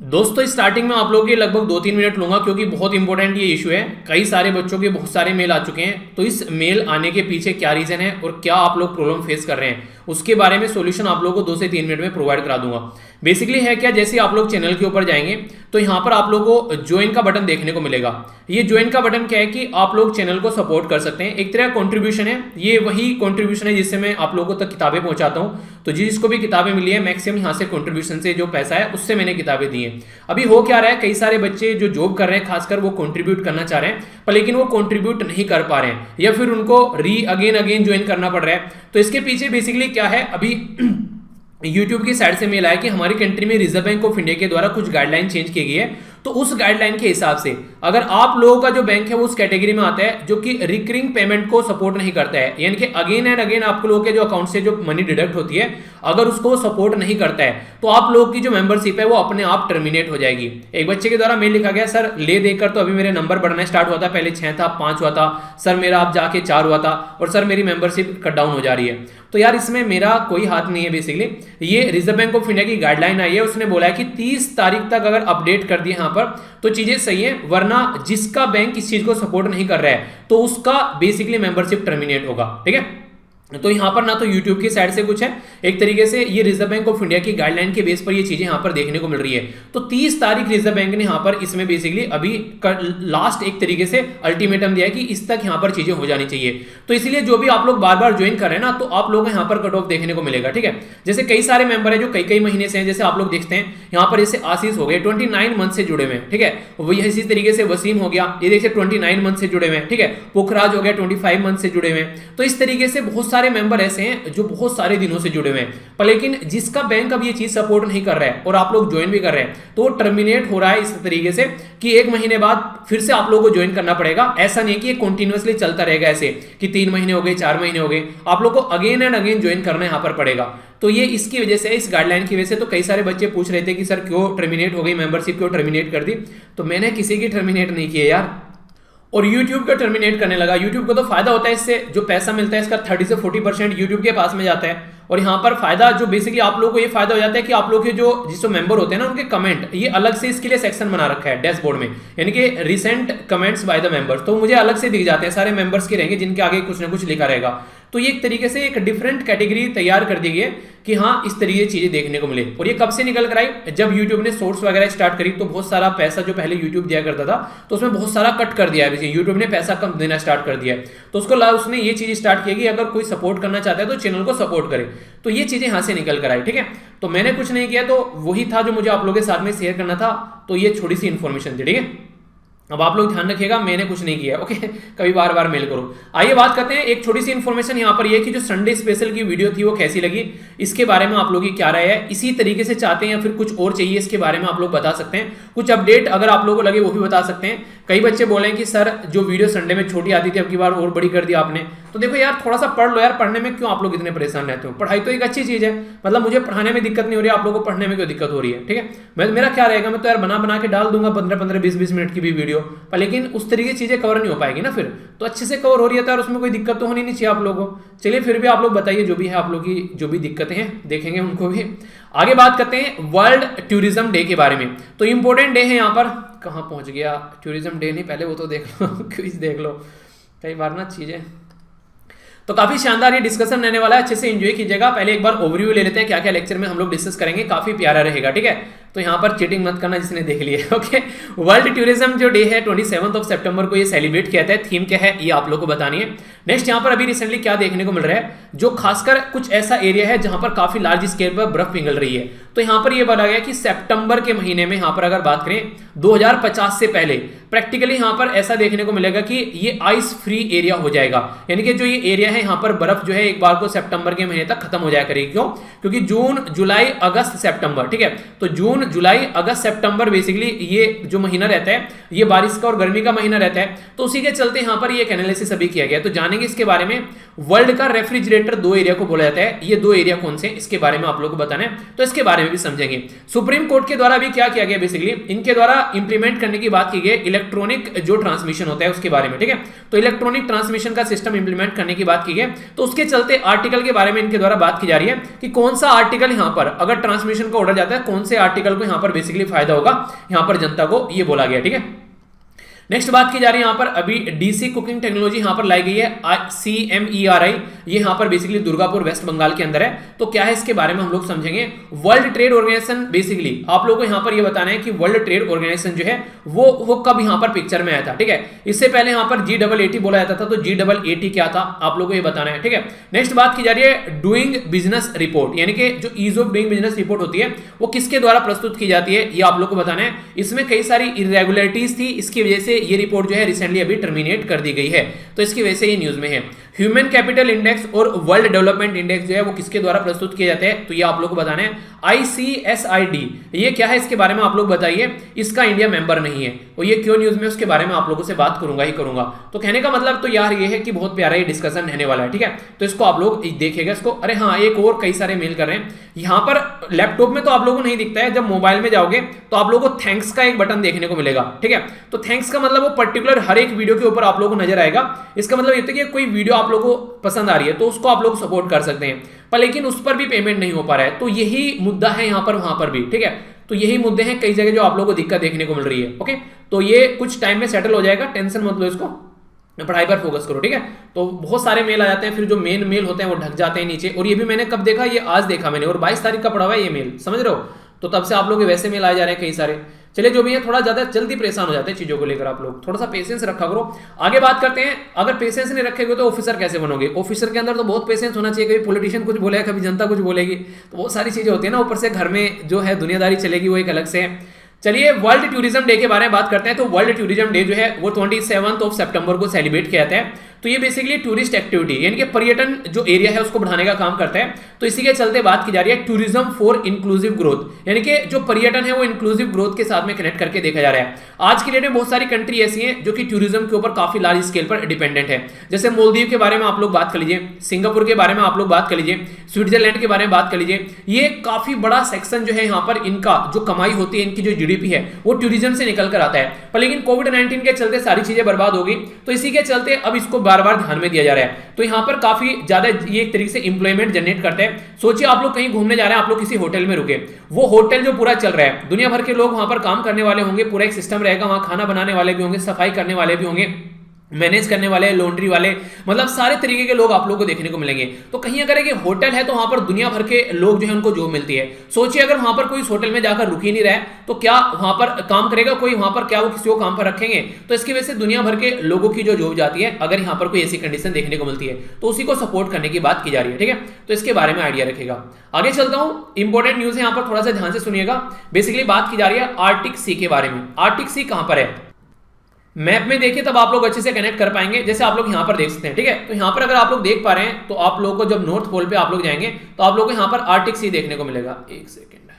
दोस्तों स्टार्टिंग में आप लोगों के लगभग 2-3 मिनट लूंगा क्योंकि बहुत इंपॉर्टेंट ये इशू है। कई सारे बच्चों के बहुत सारे मेल आ चुके हैं, तो इस मेल आने के पीछे क्या रीजन है और क्या आप लोग प्रॉब्लम फेस कर रहे हैं उसके बारे में सॉल्यूशन आप लोगों को 2 से 3 मिनट में प्रोवाइड करा दूंगा। बेसिकली है क्या, जैसे आप लोग चैनल के ऊपर जाएंगे तो यहाँ पर आप लोगों को ज्वाइन का बटन देखने को मिलेगा। ये ज्वाइन का बटन क्या है कि आप लोग चैनल को सपोर्ट कर सकते हैं, एक तरह का कंट्रीब्यूशन है। ये वही कंट्रीब्यूशन है जिससे मैं आप लोगों तक किताबें पहुंचाता हूँ। तो जिसको भी किताबें मिली है मैक्सिमम यहाँ से कंट्रीब्यूशन से जो पैसा है उससे मैंने किताबें दी हैं। अभी हो क्या रहा है, कई सारे बच्चे जो जॉब कर रहे हैं खासकर वो कंट्रीब्यूट करना चाह रहे हैं पर लेकिन वो कंट्रीब्यूट नहीं कर पा रहे हैं या फिर उनको अगेन अगेन ज्वाइन करना पड़ रहा है। तो इसके पीछे बेसिकली क्या है, अभी यूट्यूब की साइड से मेल आया कि हमारी कंट्री में रिजर्व बैंक ऑफ इंडिया के द्वारा कुछ गाइडलाइन चेंज की गई है। तो उस गाइडलाइन के हिसाब से अगर आप लोगों का जो बैंक है वो उस कैटेगरी में आता है जो कि रिकरिंग पेमेंट को सपोर्ट नहीं करता है, यानी कि अगेन एंड अगेन आप लोगों के जो अकाउंट से जो मनी डिडक्ट होती है अगर उसको सपोर्ट नहीं करता है तो आप लोगों की जो मेंबरशिप है वो अपने आप टर्मिनेट हो जाएगी। एक बच्चे के द्वारा मेल लिखा गया, सर ले देकर तो अभी मेरे नंबर बढ़ना स्टार्ट हुआ था, पहले 6 था 5 हुआ था सर, मेरा अब जाके 4 हुआ था और सर मेरी मेंबरशिप कट डाउन हो जा रही है। तो यार इसमें मेरा कोई हाथ नहीं है। बेसिकली ये रिजर्व बैंक ऑफ इंडिया की गाइडलाइन आई है, उसने बोला है कि 30 तारीख तक अगर अपडेट कर दिए यहाँ पर तो चीजें सही है, वरना जिसका बैंक इस चीज को सपोर्ट नहीं कर रहा है तो उसका बेसिकली मेंबरशिप टर्मिनेट होगा। ठीक है, तो यहां पर ना तो YouTube की साइड से कुछ है, एक तरीके से ये रिजर्व बैंक ऑफ इंडिया की गाइडलाइन के बेस पर ये चीजें यहां पर देखने को मिल रही है। तो 30 तारीख रिजर्व बैंक ने यहां पर इसमें बेसिकली अभी लास्ट एक तरीके से अल्टीमेटम दिया है कि इस तक यहां पर चीजें हो जानी चाहिए। तो इसलिए जो भी आप लोग बार बार ज्वाइन कर रहे हैं ना तो आप लोगों को यहां पर कट ऑफ देखने को मिलेगा। ठीक है, जैसे कई सारे मेंबर है जो कई महीने से हैं, जैसे आप लोग देखते हैं यहां पर जैसे आशीष हो गए 29 मंथ से जुड़े हुए हैं। ठीक है, वही इसी तरीके से वसीम हो गया, ये देखिए 29 मंथ से जुड़े हुए हैं। ठीक है, पुखराज हो गया 25 मंथ से जुड़े हुए हैं। तो इस तरीके से बहुत सारे मेंबर ऐसे हैं जो बहुत सारे दिनों से जुड़े हुए हैं, पर लेकिन जिसका बैंक अब ये चीज सपोर्ट नहीं कर रहा है और आप लोग ज्वाइन भी कर रहे हैं तो टर्मिनेट हो रहा है इस तरीके से कि 1 महीने बाद फिर से आप लोगों को ज्वाइन करना पड़ेगा। ऐसा नहीं कि ये कंटिन्यूअसली चलता रहेगा ऐसे कि 3 महीने हो गए 4 महीने हो गए, आप लोग को अगेन एंड अगेन ज्वाइन करना यहां पर पड़ेगा। तो ये इसकी वजह से, इस गाइडलाइन की वजह से तो कई सारे बच्चे पूछ रहे थे कि सर क्यों टर्मिनेट हो गई मेंबरशिप, क्यों टर्मिनेट कर दी। तो मैंने किसी की टर्मिनेट नहीं की यार, और YouTube का टर्मिनेट करने लगा। YouTube को तो फायदा होता है, इससे जो पैसा मिलता है इसका 30 से 40% YouTube के पास में जाता है। और यहाँ पर फायदा जो बेसिकली आप लोगों को ये फायदा हो जाता है कि आप लोग के जो मेंबर होते हैं ना उनके कमेंट, ये अलग से इसके लिए सेक्शन बना रखा है डैशबोर्ड में, यानी कि recent comments by the members, तो मुझे अलग से दिख जाते हैं, सारे मेंबर्स के रहेंगे जिनके आगे कुछ ना कुछ लिखा रहेगा। तो ये एक तरीके से एक डिफरेंट कैटेगरी तैयार कर दी गई है कि हाँ इस तरीके की चीजें देखने को मिले। और ये कब से निकल कर आई, जब YouTube ने सोर्स वगैरह स्टार्ट करी तो बहुत सारा पैसा जो पहले YouTube दिया करता था तो उसमें बहुत सारा कट कर दिया है, YouTube ने पैसा कम देना स्टार्ट कर दिया है। तो उसने ये चीज स्टार्ट की कि अगर कोई सपोर्ट करना चाहता है तो चैनल को सपोर्ट करे। तो ये चीजें यहां से निकल कर आई। ठीक है, तो मैंने कुछ नहीं किया, तो वही था जो मुझे आप लोगों के साथ में शेयर करना था। तो ये छोटी सी इन्फॉर्मेशन थी। ठीक है, अब आप लोग ध्यान रखिएगा, मैंने कुछ नहीं किया। ओके, कभी बार बार मेल करो। आइए बात करते हैं, एक छोटी सी इन्फॉर्मेशन यहाँ पर ये कि जो संडे स्पेशल की वीडियो थी वो कैसी लगी, इसके बारे में आप लोगों की क्या राय है, इसी तरीके से चाहते हैं या फिर कुछ और चाहिए, इसके बारे में आप लोग बता सकते हैं। कुछ अपडेट अगर आप लोगों को लगे वो भी बता सकते हैं। कई बच्चे बोले हैं कि सर जो वीडियो संडे में छोटी आती थी अब की बार और बड़ी कर दी आपने। तो देखो यार थोड़ा सा पढ़ लो यार, पढ़ने में क्यों आप लोग इतने परेशान रहते हो, पढ़ाई तो एक अच्छी चीज है, मतलब मुझे पढ़ाने में दिक्कत नहीं हो रही है, आप लोगों को पढ़ने में क्यों दिक्कत हो रही है। ठीक है, मेरा क्या रहेगा, मैं तो यार बना के डाल दूंगा 15-15, 20-20 मिनट की भी वीडियो, पर लेकिन उस तरीके की चीजें कवर नहीं हो पाएगी ना, फिर तो अच्छे से कवर हो रही है तो उसमें कोई दिक्कत तो होनी नहीं चाहिए आप लोगों को। चलिए फिर भी आप लोग बताइए जो भी है, आप लोग की जो भी दिक्कतें हैं देखेंगे उनको भी। आगे बात करते हैं वर्ल्ड टूरिज्म डे के बारे में। तो इंपॉर्टेंट डे है यहाँ पर, कहाँ पहुंच गया, टूरिज्म डे नहीं, पहले वो तो देख लो क्विज देख लो, कई बार ना चीजें। तो काफी शानदार ये डिस्कशन रहने वाला है, अच्छे से एंजॉय कीजिएगा। पहले एक बार ओवरव्यू ले लेते हैं क्या क्या लेक्चर में हम लोग डिस्कस करेंगे, काफी प्यारा रहेगा। ठीक है, तो यहाँ पर चीटिंग मत करना जिसने देख लिया। ओके, वर्ल्ड टूरिज्म जो डे है 27 सितंबर को ये सेलिब्रेट किया था। थीम क्या है ये आप लोग को बतानी है। नेक्स्ट यहाँ पर अभी रिसेंटली क्या देखने को मिल रहा है, जो खासकर कुछ ऐसा एरिया है जहां पर काफी लार्ज स्केल पर बर्फ पिघल रही है। तो यहाँ पर ये बोला गया कि सितंबर के महीने में यहाँ पर अगर बात करें 2050 से पहले प्रैक्टिकली यहाँ पर ऐसा देखने को मिलेगा कि ये आइस फ्री एरिया हो जाएगा, यानी कि जो ये एरिया है यहाँ पर बर्फ जो है एक बार को सितंबर के महीने तक खत्म हो जाया करेगी। क्यों? क्योंकि जून जुलाई अगस्त सितंबर, ठीक है, तो जून जुलाई अगस्त सितंबर बेसिकली ये जो महीना रहता है ये बारिश का और गर्मी का महीना रहता है। तो उसी के चलते यहाँ पर ये एक एनालिसिस अभी किया गया। तो जानेंगे इसके बारे में। वर्ल्ड का रेफ्रिजरेटर 2 एरिया को बोला जाता है, ये 2 एरिया कौन से, इसके बारे में आप लोगों को बताना है, तो इसके बारे में भी समझेंगे। सुप्रीम कोर्ट के द्वारा भी क्या किया गया, बेसिकली इनके द्वारा इंप्लीमेंट करने की बात की गई इलेक्ट्रॉनिक जो ट्रांसमिशन होता है उसके बारे में। ठीक है, तो इलेक्ट्रॉनिक ट्रांसमिशन का सिस्टम इंप्लीमेंट करने की बात की गई। तो उसके चलते आर्टिकल के बारे में इनके द्वारा बात की जा रही है कि कौन सा आर्टिकल यहाँ पर अगर ट्रांसमिशन का ऑर्डर जाता है कौन से आर्टिकल पीपल को यहाँ पर बेसिकली फायदा होगा, यहाँ पर जनता को ये बोला गया। ठीक है, नेक्स्ट बात की जा रही है यहाँ पर अभी डीसी कुकिंग टेक्नोलॉजी यहाँ पर लाई गई है CMERI, ये यहाँ पर बेसिकली दुर्गापुर वेस्ट बंगाल के अंदर है। तो क्या है इसके बारे में हम लोग समझेंगे। वर्ल्ड ट्रेड ऑर्गेनाइजेशन, बेसिकली आप लोगों को यहाँ पर ये बताना है कि वर्ल्ड ट्रेड ऑर्गेनाइजेशन जो है वो कब यहाँ पर पिक्चर में आया था। ठीक है, इससे पहले यहाँ पर GAAT बोला जाता था, तो GAAT क्या था आप लोगों को ये बताना है। ठीक है, नेक्स्ट बात की जा रही है डूइंग बिजनेस रिपोर्ट, यानी कि जो ease of doing business report होती है वो किसके द्वारा प्रस्तुत की जाती है, ये आप लोग को बताना है। इसमें कई सारी इरेगुलरिटीज थी, इसकी वजह से ये रिपोर्ट जो है रिसेंटली अभी टर्मिनेट कर दी गई है, तो इसकी वजह से ये न्यूज में है। ह्यूमन कैपिटल इंडेक्स और वर्ल्ड डेवलपमेंट इंडेक्स जो है वो किसके द्वारा प्रस्तुत किए जाते हैं, तो ये आप लोग को बताना है। ICSID ये क्या है इसके बारे में आप लोग बताइए, इसका इंडिया मेंबर नहीं है, और ये क्यों न्यूज में, उसके बारे में आप लोगों से बात करूंगा ही करूंगा। तो कहने का मतलब तो यार ये है कि बहुत प्यारा ये डिस्कशन रहने वाला है। ठीक है, तो इसको आप लोग देखिएगा इसको। अरे हाँ, एक और कई सारे मेल कर रहे हैं यहाँ पर। लैपटॉप में तो आप लोगों को नहीं दिखता है, जब मोबाइल में जाओगे तो आप लोगों को थैंक्स का एक बटन देखने को मिलेगा। ठीक है, तो थैंक्स का मतलब वो पर्टिकुलर हर एक वीडियो के ऊपर आप लोगों को नजर आएगा। इसका मतलब ये होता है कि कोई वीडियो आप लोगों को पसंद आ रही है तो उसको आप लोग सपोर्ट कर सकते हैं, पर लेकिन उस पर भी पेमेंट नहीं हो पा रहा है। तो यही मुद्दा है यहाँ पर, वहां पर भी। ठीक है, तो यही मुद्दे हैं कई जगह जो आप लोगों को दिक्कत देखने को मिल रही है। ओके, तो ये कुछ टाइम में सेटल हो जाएगा, टेंशन मत लो, इसको पढ़ाई पर फोकस करो। ठीक है, तो बहुत सारे मेल आ जाते हैं, फिर जो मेन मेल होते हैं वो ढक जाते हैं नीचे। और ये भी मैंने कब देखा, ये आज देखा मैंने, और 22 तारीख का पढ़ा हुआ है ये मेल, समझ रहे हो। तो तब से आप लोग वैसे मेल आ जा रहे हैं कई सारे। चलिए, जो भी है थोड़ा ज्यादा जल्दी परेशान हो जाते हैं चीजों को लेकर, आप लोग थोड़ा सा पेशेंस रखा करो। आगे बात करते हैं, अगर पेशेंस नहीं रखेगे तो ऑफिसर कैसे बनोगे। ऑफिसर के अंदर तो बहुत पेशेंस होना चाहिए, कभी पॉलिटिशियन कुछ बोलेगा, कभी जनता कुछ बोलेगी, तो बहुत सारी चीजें होती है ना। ऊपर से घर में जो है दुनियादारी चलेगी, वो एक अलग से है। चलिए, वर्ल्ड टूरिज्म डे के बारे में बात करते हैं। तो वर्ल्ड टूरिज्म डे जो है वो 27 सितंबर को सेलिब्रेट किया जाता है। तो ये बेसिकली टूरिस्ट एक्टिविटी यानी कि पर्यटन जो एरिया है उसको बढ़ाने का काम करता है। तो इसी के चलते बात की जा रही है टूरिज्म फॉर इंक्लूसिव ग्रोथ, यानी कि जो पर्यटन है वो इंक्लूसिव ग्रोथ के साथ में कनेक्ट करके देखा जा रहा है। आज की डेट में बहुत सारी कंट्री ऐसी हैं जो कि टूरिज्म के ऊपर काफी लार्ज स्केल पर डिपेंडेंट है। जैसे मालदीव के बारे में आप लोग बात कर लीजिए, सिंगापुर के बारे में आप लोग बात कर लीजिए, स्विट्जरलैंड के बारे में बात कर लीजिए। ये काफी बड़ा सेक्शन जो है यहाँ पर इनका जो कमाई होती है, इनकी जो GDP है वो टूरिज्म से निकल कर आता है। पर लेकिन कोविड-19 के चलते सारी चीजें बर्बाद हो गई, तो इसी के चलते अब इसको बार बार ध्यान में दिया जा रहा है। तो यहाँ पर काफी ज्यादा ये एक तरीके से इंप्लॉयमेंट जनरेट करते हैं। सोचिए आप लोग कहीं घूमने जा रहे हैं, आप लोग किसी होटल में रुके, वो होटल जो पूरा चल रहा है, दुनिया भर के लोग वहां पर काम करने वाले होंगे, पूरा एक सिस्टम रहेगा, वहां खाना बनाने वाले भी होंगे, सफाई करने वाले भी होंगे, मैनेज करने वाले, लॉन्ड्री वाले, मतलब सारे तरीके के लोग आप लोगों को देखने को मिलेंगे। तो कहीं अगर एक होटल है तो वहां पर दुनिया भर के लोग जो है उनको जॉब मिलती है। सोचिए अगर वहां पर कोई इस होटल में जाकर रुक ही नहीं रहा है तो क्या वहां पर काम करेगा कोई, वहां पर क्या वो किसी को काम पर रखेंगे। तो इसकी वजह से दुनिया भर के लोगों की जो जॉब जाती है, अगर यहाँ पर कोई ऐसी कंडीशन देखने को मिलती है तो उसी को सपोर्ट करने की बात की जा रही है। ठीक है, तो इसके बारे में आइडिया रखेगा। आगे चलता हूं, इंपॉर्टेंट न्यूज है यहाँ पर, थोड़ा सा ध्यान से सुनिएगा। बेसिकली बात की जा रही है आर्टिक सी के बारे में। आर्टिक सी कहां पर है, मैप में देखिए तब आप लोग अच्छे से कनेक्ट कर पाएंगे। जैसे आप लोग यहाँ पर देख सकते हैं। ठीक है, तो यहाँ पर अगर आप लोग देख पा रहे हैं तो आप लोगों को जब नॉर्थ पोल पे आप लोग जाएंगे तो आप लोगों को यहाँ पर आर्टिक सी देखने को मिलेगा। एक सेकेंड,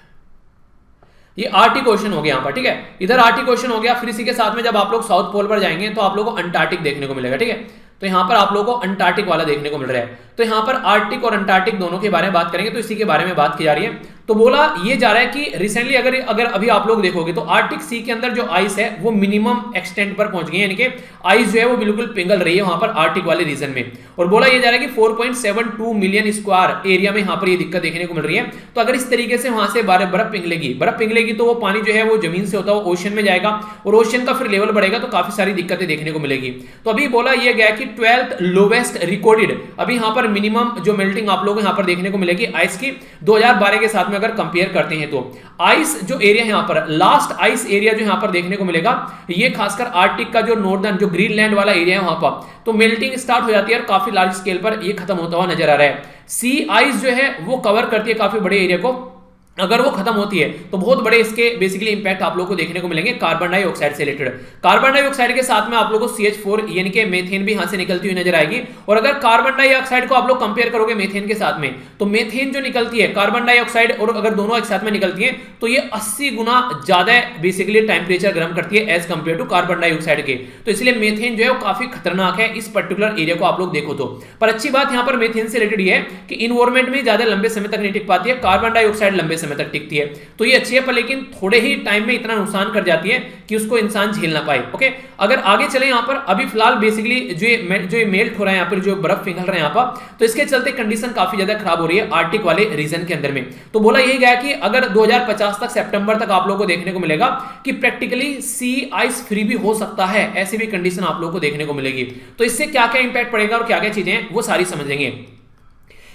ये आर्टिक ओशन हो गया यहाँ पर। ठीक है, इधर आर्टिक ओशन हो गया, फिर इसी के साथ में जब आप लोग साउथ पोल पर जाएंगे तो आप लोगों को अंटार्कटिक देखने को मिलेगा। ठीक है, तो यहाँ पर आप लोगों को अंटार्कटिक वाला देखने को मिल रहा है। तो यहाँ पर आर्कटिक और अंटार्कटिक दोनों के बारे में बात करेंगे, तो इसी के बारे में बात की जा रही है। तो बोला ये जा रहा है कि रिसेंटली अगर अभी आप लोग देखोगे तो आर्कटिक सी के अंदर जो आइस है वो मिनिमम एक्सटेंट पर पहुंच गई है, यानी कि आइस जो है वो बिल्कुल पिघल रही है वहां पर आर्कटिक वाले रीजन में। और बोला ये जा रहा है कि 4.72 मिलियन स्क्वायर एरिया में यहाँ पर ये दिक्कत देखने को मिल रही है। तो अगर इस तरीके से वहां से बर्फ पिघलेगी तो वो पानी जो है वो जमीन से होता है वो ओशन में जाएगा, और ओशन का फिर लेवल बढ़ेगा तो काफी सारी दिक्कतें देखने को मिलेगी। तो अभी बोला ये गया कि 12th लोवेस्ट रिकॉर्डेड, अभी यहाँ पर मिनिमम जो मेल्टिंग आप लोग यहाँ पर देखने को मिलेगी आइस की 2012 के साथ में अगर कंपेयर करते हैं तो आइस जो एरिया है यहाँ पर, लास्ट आइस एरिया जो यहाँ पर देखने को मिलेगा ये खासकर आर्कटिक का जो नॉर्दर्न जो ग्रीनलैंड वाला एरिया है वहां पर, तो मेल्टिंग स्टार्ट हो जाती है और काफी लार्ज स्केल पर ये खत्म होता हुआ नजर आ रहा है। सी आइस जो है वो कवर करती है काफी बड़े एरिया को, अगर वो खत्म होती है तो बहुत बड़े इसके बेसिकली इंपैक्ट आप लोगों को देखने को मिलेंगे कार्बन डाइऑक्साइड से रिलेटेड। कार्बन डाइऑक्साइड के साथ में आप लोगों को CH4 यानी कि मेथेन भी यहां से निकलती हुई नजर आएगी। और अगर कार्बन डाइऑक्साइड को आप लोग कंपेयर करोगे मेथेन के साथ में, तो मेथेन जो निकलती है कार्बन डाइऑक्साइड और अगर दोनों एक साथ में निकलती है तो ये 80 गुना ज्यादा बेसिकली टेम्परेचर गर्म करती है as compare to carbon dioxide के। तो इसलिए मेथेन जो है वो काफी खतरनाक है इस पर्टिकुलर एरिया को आप लोग देखो तो। पर अच्छी बात यहां पर मेथेन से रिलेटेड ये है कि इन्वायरमेंट में ज्यादा लंबे समय तक नहीं टिक पाती है, कार्बन डाइऑक्साइड लंबे समय तक टिकती है, तो ये अच्छी है, पर लेकिन थोड़े ही टाइम में इतना नुकसान कर जाती है कि उसको इंसान झेल ना पाए। ओके, अगर आगे चले यहाँ पर, अभी फिलहाल बेसिकली जो ये मेल्ट हो रहा है यहाँ पर, जो बर्फ पिघल रहा है यहाँ पर, तो इसके चलते कंडीशन काफी ज्यादा खराब हो रही है आर्टिक वाले रीजन के अंदर में। तो बोला यही गया कि अगर 2050 तक, सितंबर तक आप लोगों को देखने को मिलेगा कि प्रैक्टिकली सी आइस फ्री भी हो सकता है, ऐसी भी कंडीशन आप लोगों को देखने को मिलेगी। तो इससे क्या क्या इंपैक्ट पड़ेगा और क्या क्या चीजें हैं वो सारी समझेंगे।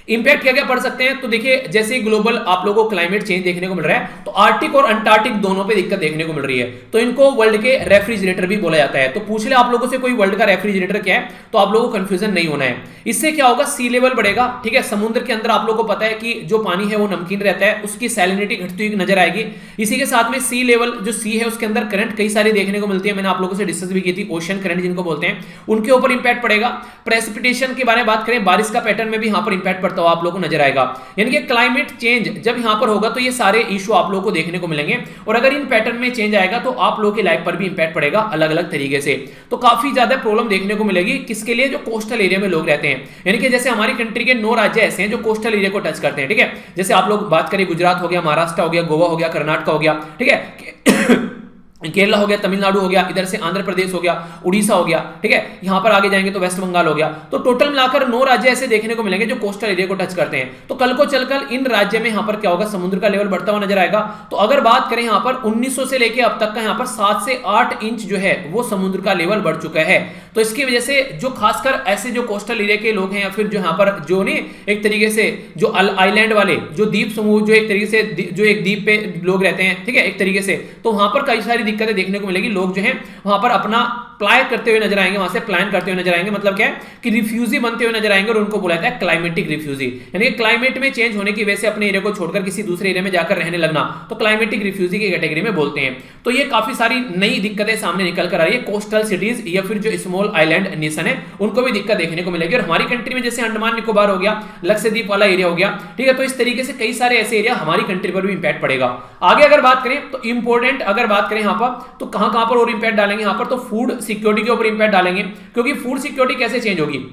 इंपैक्ट क्या क्या पड़ सकते हैं, तो देखिए जैसे ग्लोबल आप लोगों को क्लाइमेट चेंज देखने को मिल रहा है, तो आर्टिक और अंटार्कटिक दोनों पे दिक्कत देखने को मिल रही है, तो इनको वर्ल्ड के रेफ्रिजरेटर भी बोला जाता है। तो पूछ ले आप लोगों से कोई वर्ल्ड का रेफ्रिजरेटर क्या है, तो आप लोगों को कंफ्यूजन नहीं होना है। इससे क्या होगा, सी लेवल बढ़ेगा, ठीक है, समुद्र के अंदर आप लोगों को पता है कि जो पानी है वो नमकीन रहता है, उसकी सैलिनिटी घटती हुई नजर आएगी। इसी के साथ में सी लेवल जो सी है उसके अंदर करंट कई सारी देखने को मिलती है, मैंने आप लोगों से डिस्कस भी की थी, ओशन करंट जिनको बोलते हैं, उनके ऊपर इंपैक्ट पड़ेगा। प्रेसिपिटेशन के बारे में बात करें, बारिश का पैटर्न में भी यहाँ पर इंपैक्ट पड़ता हुआ आप लोगों को नजर आएगा। यानी कि क्लाइमेट चेंज जब यहां पर होगा तो ये सारे इशू आप लोगों को देखने को मिलेंगे, और अगर इन पैटर्न में चेंज आएगा तो आप लोगों की लाइफ पर भी इंपैक्ट पड़ेगा अलग अलग तरीके से। तो काफी ज्यादा प्रॉब्लम देखने को मिलेगी किसके लिए, जो कोस्टल एरिया में लोग रहते हैं। यानी कि जैसे हमारी कंट्री के 9 राज्य ऐसे हैं जो कोस्टल एरिया को टच करते हैं, ठीक है, जैसे आप लोग बात करें गुजरात हो गया, महाराष्ट्र हो गया, गोवा हो गया, कर्नाटक हो गया, ठीक है, केरला हो गया, तमिलनाडु हो गया, इधर से आंध्र प्रदेश हो गया, उड़ीसा हो गया, ठीक है, यहां पर आगे जाएंगे तो वेस्ट बंगाल हो गया। तो टोटल मिलाकर 9 राज्य ऐसे देखने को मिलेंगे जो कोस्टल एरिया को टच करते हैं। तो कल को चलकर इन राज्य में यहां पर क्या होगा, समुद्र का लेवल बढ़ता हुआ नजर आएगा। तो अगर बात करें यहां पर 1900 से लेकर अब तक का यहां पर 7 से 8 इंच जो है वो समुद्र का लेवल बढ़ चुका है। तो इसकी वजह से जो खासकर ऐसे जो कोस्टल एरिया के लोग हैं, या फिर जो यहां पर जो नहीं एक तरीके से जो आइलैंड वाले जो द्वीप समूह, जो एक तरीके से जो एक द्वीप पे लोग रहते हैं, ठीक है, एक तरीके से, तो वहां पर कई सारी दिक्कतें देखने को मिलेगी। लोग जो हैं वहां पर अपना प्लाय करते हुए नजर आएंगे, वहां से प्लान करते हुए नजर आएंगे। मतलब क्या है कि रिफ्यूजी बनते हुए नजर आएंगे, और उनको बोला जाता है क्लाइमेटिक रिफ्यूजी। यानी कि क्लाइमेट में चेंज होने की वजह से अपने एरिया को छोड़कर किसी दूसरे एरिया में जाकर रहने लगना, तो क्लाइमेटिक रिफ्यूजी की कैटेगरी में बोलते हैं। तो ये काफी सारी नई दिक्कतें सामने निकल कर आ रही है। कोस्टल सिटीज या फिर जो स्मॉल आइलैंड नेशन है उनको भी दिक्कत देखने को मिलेगी। और हमारी कंट्री में जैसे अंडमान निकोबार हो गया, लक्षद्वीप वाला एरिया हो गया, ठीक है, तो इस तरीके से कई सारे ऐसे एरिया हमारी कंट्री पर भी इंपैक्ट पड़ेगा। आगे अगर बात करें तो इंपॉर्टेंट अगर बात करें यहां पर, तो कहां कहां पर और इंपैक्ट डालेंगे यहां पर, तो फूड सिक्योरिटी के ऊपर इंपैक्ट डालेंगे। क्योंकि फूड सिक्योरिटी कैसे चेंज होगी,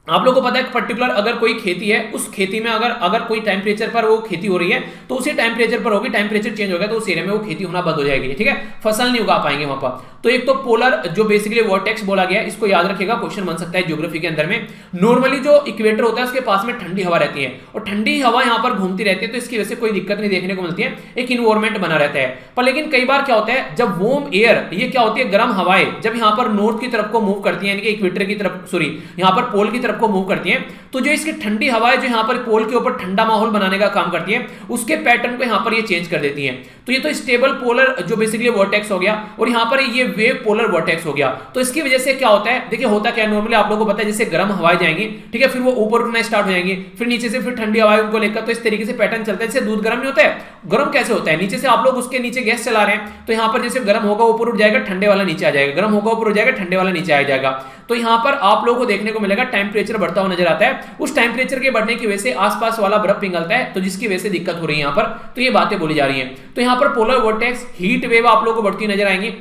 आप लोगों को पता है कि पर्टिकुलर अगर कोई खेती है, उस खेती में अगर कोई टेम्परेचर पर वो खेती हो रही है, तो उसी टेम्परेचर पर होगी, टेम्परेचर चेंज हो गया तो उस एरिया में वो खेती होना बंद हो जाएगी, ठीक है, फसल नहीं उगा पाएंगे वहां पर। तो एक तो पोलर जो बेसिकली वॉर्टेक्स बोला गया है, इसको याद रखिएगा, क्वेश्चन बन सकता है ज्योग्राफी के अंदर में। नॉर्मली जो इक्वेटर होता है उसके पास में ठंडी हवा रहती है, और ठंडी हवा यहाँ पर घूमती रहती है, तो इसकी वजह से कोई दिक्कत नहीं देखने को मिलती है, एक इन्वायरमेंट बना रहता है। पर लेकिन कई बार क्या होता है, जब वार्म एयर, ये क्या होती है, गर्म हवाएं जब यहाँ पर नॉर्थ की तरफ को मूव करती है, यानी कि इक्वेटर की तरफ, सॉरी यहाँ पर पोल की तरफ को मूव करती है, तो जो इसकी ठंडी हवाएं जो यहाँ पर पोल के ऊपर ठंडा माहौल बनाने का काम करती है, उसके पैटर्न को यहाँ पर ये चेंज कर देती है। तो ये तो स्टेबल पोलर जो बेसिकली वॉर्टेक्स हो गया, और यहाँ पर ये वेव पोलर वॉर्टेक्स हो गया। तो इसकी वजह से क्या होता है, देखिए होता क्या है, नॉर्मली आप लोगों को पता है जैसे गर्म हवाएं जाएंगी, ठीक है, फिर वो ऊपर उठना स्टार्ट हो जाएंगी, फिर नीचे से फिर ठंडी हवाएं उनको लेकर, तो इस तरीके से पैटर्न चलता है। जैसे दूध गर्म नहीं होता है, गर्म कैसे होता है, नीचे से आप लोग उसके नीचे गैस चला रहे हैं, तो यहाँ पर जैसे गर्म होगा ऊपर उठ जाएगा, ठंडे वाला नीचे आ जाएगा, गर्म होगा ऊपर उठ जाएगा, ठंडे वाला नीचे आ जाएगा। तो यहाँ पर आप लोगों को देखने को मिलेगा टेम्परेचर बढ़ता हुआ नजर आता है। उस टेम्परेचर के बढ़ने की वजह से आसपास वाला बर्फ पिघलता है, तो जिसकी वजह से दिक्कत हो रही है यहाँ पर। तो ये बातें बोली जा रही हैं। तो यहाँ पर पोलर वॉर्टेक्स, हीट वेव आप लोगों को बढ़ती नजर आएंगी,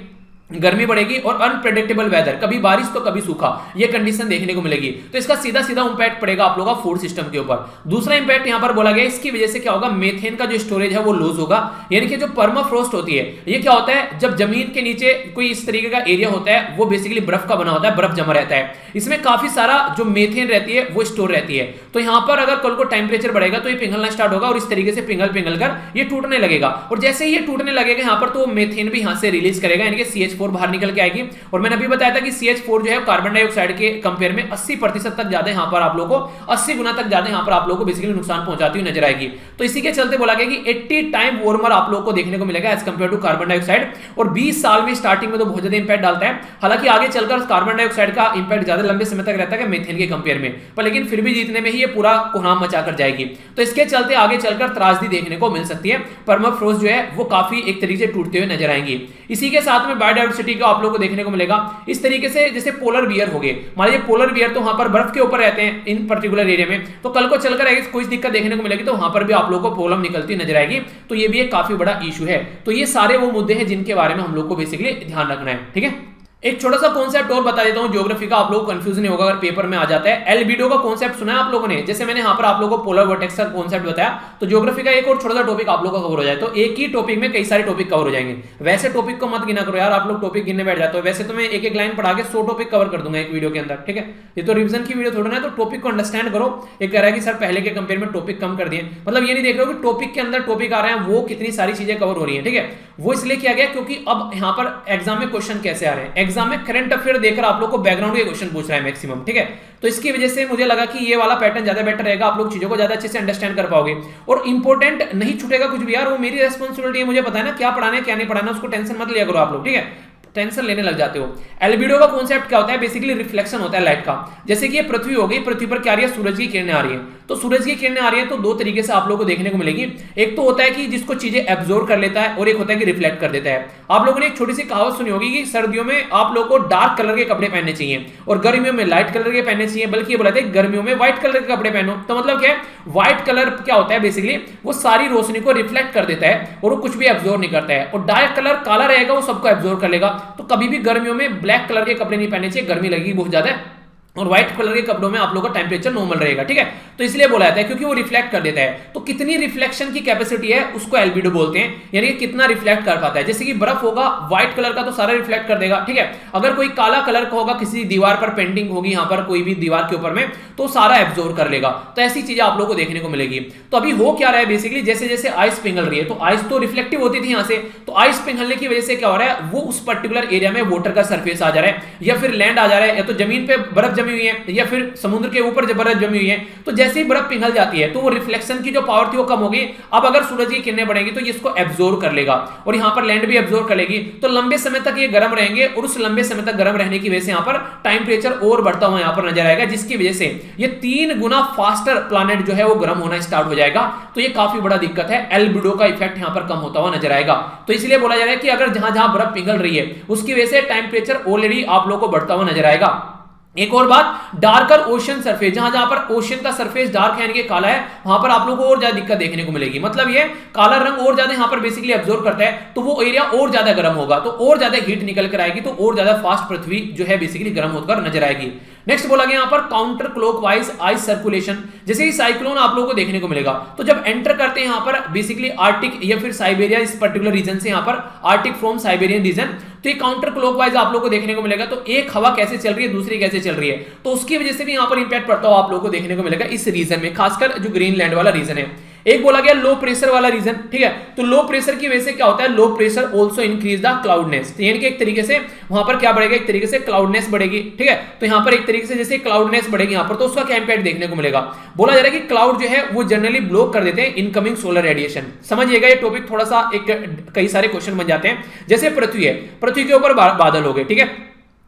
गर्मी बढ़ेगी, और अनप्रेडिक्टेबल वेदर, कभी बारिश तो कभी सूखा, ये कंडीशन देखने को मिलेगी। तो इसका सीधा सीधा इंपैक्ट पड़ेगा आप लोगों का फूड सिस्टम के ऊपर। दूसरा इंपैक्ट यहां पर बोला गया, इसकी वजह से क्या होगा, मेथेन का जो स्टोरेज है वो लूज होगा। यानी कि जो परमाफ्रोस्ट होती है, ये क्या होता है, जब जमीन के नीचे कोई इस तरीके का एरिया होता है, वो बेसिकली बर्फ का बना होता है, बर्फ जमा रहता है, इसमें काफी सारा जो मेथेन रहती है वो स्टोर रहती है। तो यहां पर अगर कल को टेम्परेचर बढ़ेगा तो ये पिघलना स्टार्ट होगा, और इस तरीके से पिघल कर ये टूटने लगेगा। और जैसे ही ये टूटने लगेगा यहाँ पर, तो मेथेन भी यहां से रिलीज करेगा, यानी कि CH4 बाहर निकल के आएगी। और मैंने अभी बताया था कि CH4 जो है कार्बन डाइऑक्साइड के कंपेयर में 80% तक ज्यादा यहां पर आप लोगों को 80 गुना तक ज्यादा यहां पर आप लोगों को बेसिकली नुकसान पहुंचाती हुई नजर आएगी। तो इसी के चलते बोला गया कि 80 टाइम वार्मर आप लोगों को देखने को मिलेगा as compare to carbon dioxide. और 20 साल में स्टार्टिंग में तो बहुत ज्यादा इंपैक्ट डालता है, हालांकि आगे चलकर कार्बन डाइऑक्साइड का इंपैक्ट ज्यादा लंबे समय तक रहता है मेथेन के कंपेयर में, पर लेकिन फिर भी जीतने में ही ये पूरा कोहराम मचाकर जाएगी। तो इसके चलते आगे चलकर त्रासदी देखने को मिल सकती है, परमाफ्रोस्ट जो है वो काफी एक तरीके से टूटते हुए नजर आएंगी। इसी के साथ में बायोडाइवर्सिटी को आप लोगों को देखने को मिलेगा इस तरीके से, जैसे पोलर बियर हो गए, मान लीजिए पोलर बियर तो वहां पर बर्फ के ऊपर रहते हैं इन पर्टिकुलर एरिया में, तो कल को चलकर अगर कोई दिक्कत देखने को मिलेगी तो वहां पर भी आप लोगों को प्रॉब्लम निकलती नजर आएगी। तो ये भी एक काफी बड़ा इशू है। तो ये सारे वो मुद्दे हैं जिनके बारे में हम लोग को बेसिकली ध्यान रखना है, ठीक है। एक छोटा सा कॉन्सेप्ट और बता देता हूं ज्योग्राफी का, आप लोगों को कंफ्यूजन नहीं होगा अगर पेपर में आ जाता है। एल्बिडो का कॉन्सेप्ट सुना है आप लोगों ने? जैसे मैंने यहां पर आप लोगों को पोलर वर्टेक्स का कॉन्सेप्ट बताया, तो ज्योग्राफी का एक और छोटा सा टॉपिक आप लोगों का कवर हो जाए तो एक ही टॉपिक में कई सारे टॉपिक कवर हो जाएंगे। वैसे टॉपिक को मत गिना करो यार, आप लोग टॉपिक गिनने बैठ जाते हो। वैसे तो मैं एक एक लाइन पढ़ा के 100 टॉपिक कवर कर दूंगा एक वीडियो के अंदर, ठीक है। ये तो रिवीजन की वीडियो थोड़ा ना है, तो टॉपिक को अंडरस्टैंड करो। एक कह रहा है कि सर पहले के कंपेयर में टॉपिक कम कर दिए, मतलब ये नहीं देख रहे हो कि टॉपिक के अंदर टॉपिक आ रहे हैं वो कितनी सारी चीजें कवर हो रही है, ठीक है। वो इसलिए किया गया क्योंकि अब यहां पर एग्जाम में क्वेश्चन कैसे आ रहे हैं, एग्जाम में करंट अफेयर देकर आप लोग को बैकग्राउंड के क्वेश्चन पूछ रहा है मैक्सिमम, ठीक है। तो इसकी वजह से मुझे लगा कि ये वाला पैटर्न ज्यादा बेटर रहेगा, आप लोग चीजों को ज्यादा अच्छे से अंडरस्टैंड कर पाओगे और इंपॉर्टेंट नहीं छूटेगा कुछ भी यार। वो मेरी रिस्पांसिबिलिटी है, मुझे पता है ना क्या पढ़ाना है क्या नहीं पढ़ाना, उसको टेंशन मत लिया करो आप लोग, ठीक है। टेंशन लेने लग जाते हो। एल्बिडो का कॉन्सेप्ट क्या होता है? बेसिकली रिफ्लेक्शन होता है लाइट का। जैसे कि ये पृथ्वी हो गई, पृथ्वी पर क्या आ रही है? सूरज की किरणें आ रही है। तो सूरज की किरणें आ रही है तो दो तरीके से आप लोगों को देखने को मिलेगी। एक तो होता है कि जिसको चीजें एब्जॉर्ब कर लेता है और एक होता है कि रिफ्लेक्ट कर देता है। आप लोगों ने एक छोटी सी कहावत सुनी होगी कि सर्दियों में आप लोगों को डार्क कलर के कपड़े पहनने चाहिए और गर्मियों में लाइट कलर के पहनने चाहिए, बल्कि ये बोला था गर्मियों में व्हाइट कलर के कपड़े पहनो। तो मतलब क्या है? व्हाइट कलर क्या होता है? बेसिकली वो सारी रोशनी को रिफ्लेक्ट कर देता है और वो कुछ भी एब्जॉर्ब नहीं करता है। और डार्क कलर काला रहेगा, वो सबको एब्जॉर्ब कर लेगा। तो कभी भी गर्मियों में ब्लैक कलर के कपड़े नहीं पहनने चाहिए, गर्मी लगेगी बहुत ज्यादा, और व्हाइट कलर के कपड़ों में आप लोगों का टेम्परेचर नॉर्मल रहेगा, ठीक है। तो इसलिए बोला जाता है क्योंकि वो रिफ्लेक्ट कर देता है। तो कितनी रिफ्लेक्शन की कैपेसिटी है उसको एल्बिडो बोलते हैं, यानी कि कितना रिफ्लेक्ट कर पाता है। जैसे कि बर्फ होगा व्हाइट कलर का तो सारा रिफ्लेक्ट कर देगा, ठीक है। अगर कोई काला कलर का होगा, किसी दीवार पर पेंटिंग होगी यहां पर कोई भी दीवार के ऊपर में, तो सारा एब्जॉर्ब कर लेगा। तो ऐसी चीजें आप लोगों को देखने को मिलेगी। तो अभी हो क्या रहा है? बेसिकली जैसे जैसे आइस पिघल रही है, तो आइस तो रिफ्लेक्टिव होती थी यहां से, तो आइस पिघलने की वजह से क्या हो रहा है? वो उस पर्टिकुलर एरिया में वाटर का सरफेस आ जा रहा है, या फिर लैंड आ जा रहा है, या तो जमीन पे बर्फ जमी हुई है, या फिर समुद्र के ऊपर जब बर्फ जमी हुई है। तो जैसे ही बर्फ पिघल जाती है तो वो रिफ्लेक्शन की जो पावर थी वो कम होगी। अब अगर सूरज की किरणें बढ़ेंगी तो ये इसको एब्जॉर्ब कर लेगा और यहां पर लैंड भी एब्जॉर्ब कर लेगी। तो लंबे समय तक ये गर्म रहेंगे और उस लंबे समय तक गर्म रहने की वजह से यहां पर टेम्परेचर और बढ़ता हुआ यहां पर नजर आएगा, जिसकी वजह से ये 3 गुना फास्टर प्लैनेट जो है वो गर्म होना स्टार्ट हो जाएगा। तो ये काफी बड़ा दिक्कत है, एल्बिडो का इफेक्ट यहां पर कम होता हुआ नजर आएगा। तो इसलिए बोला जा रहा है कि अगर जहां जहां बर्फ पिघल रही है उसकी वजह से टेम्परेचर ऑलरेडी आप लोगों को बढ़ता हुआ नजर आएगा। एक और बात, डार्कर ओशन सरफेस, जहां जहां पर ओशन का सरफेस डार्क है यानी कि काला है, वहां पर आप लोगों को और ज्यादा दिक्कत देखने को मिलेगी। मतलब ये काला रंग और ज्यादा यहां पर बेसिकली एब्जॉर्ब करता है, तो वो एरिया और ज्यादा गर्म होगा, तो और ज्यादा हीट निकल कर आएगी, तो और ज्यादा फास्ट पृथ्वी जो है बेसिकली गर्म होकर नजर आएगी। नेक्स्ट बोला गया यहां पर काउंटर क्लॉकवाइज आइस सर्कुलेशन, जैसे ही साइक्लोन आप लोगों को देखने को मिलेगा। तो जब एंटर करते हैं यहां पर बेसिकली आर्टिक या फिर साइबेरिया, इस पर्टिकुलर रीजन से यहां पर आर्टिक फ्रॉम साइबेरियन रीजन, तो ये काउंटर क्लॉकवाइज आप लोगों को देखने को मिलेगा। तो एक हवा कैसे चल रही है, दूसरी कैसे चल रही है, तो उसकी वजह से भी यहां पर इंपैक्ट पड़ता हुआ आप लोगों को देखने को मिलेगा इस रीजन में, खासकर जो ग्रीनलैंड वाला रीजन है। एक बोला गया लो प्रेशर वाला रीजन, ठीक है। तो लो प्रेशर की वजह से क्या होता है? Low pressure also increase the cloudiness, यानी कि एक तरीके से वहां पर क्या बढ़ेगा? एक तरीके से क्लाउडनेस बढ़ेगी, ठीक है। तो यहां पर एक तरीके से जैसे क्लाउडनेस बढ़ेगी यहां पर, तो उसका क्या इंपैक्ट देखने को मिलेगा? बोला जा रहा है कि क्लाउड जो है वो जनरली ब्लॉक कर देते हैं इनकमिंग सोलर रेडिएशन। समझिएगा, ये टॉपिक थोड़ा सा एक कई सारे क्वेश्चन बन जाते हैं। जैसे पृथ्वी है, पृथ्वी के ऊपर बादल हो गए, ठीक है।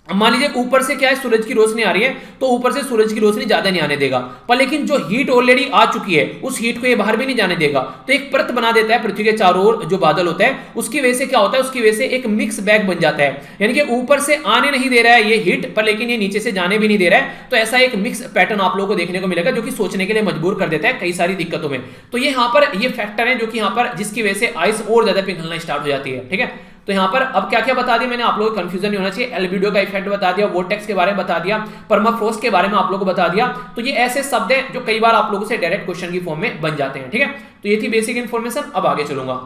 मान लीजिए ऊपर से क्या है, सूरज की रोशनी आ रही है, तो ऊपर से सूरज की रोशनी ज्यादा नहीं आने देगा, पर लेकिन जो हीट ऑलरेडी आ चुकी है उस हीट को ये बाहर भी नहीं जाने देगा। तो एक परत बना देता है पृथ्वी के चारों ओर, जो बादल होता है उसकी वजह से क्या होता है? उसकी वजह से एक मिक्स बैग बन जाता है, यानी कि ऊपर से आने नहीं दे रहा है ये हीट, पर लेकिन ये नीचे से जाने भी नहीं दे रहा है। तो ऐसा एक मिक्स पैटर्न आप लोगों को देखने को मिलेगा, जो कि सोचने के लिए मजबूर कर देता है कई सारी दिक्कतों में। तो ये यहाँ पर ये फैक्टर है जो कि यहाँ पर जिसकी वजह से आइस और ज्यादा पिघलना स्टार्ट हो जाती है, ठीक है। तो यहां पर अब क्या क्या बता दिया मैंने, आप लोगों को कंफ्यूजन नहीं होना चाहिए। एल्बिडो का इफेक्ट बता दिया, वोर्टेक्स के बारे में बता दिया, परमाफ्रोस्ट के बारे में आप लोगों को बता दिया। तो ये ऐसे शब्द हैं जो कई बार आप लोगों से डायरेक्ट क्वेश्चन की फॉर्म में बन जाते हैं, ठीक है। तो ये थी बेसिक इंफॉर्मेशन। अब आगे चलूंगा।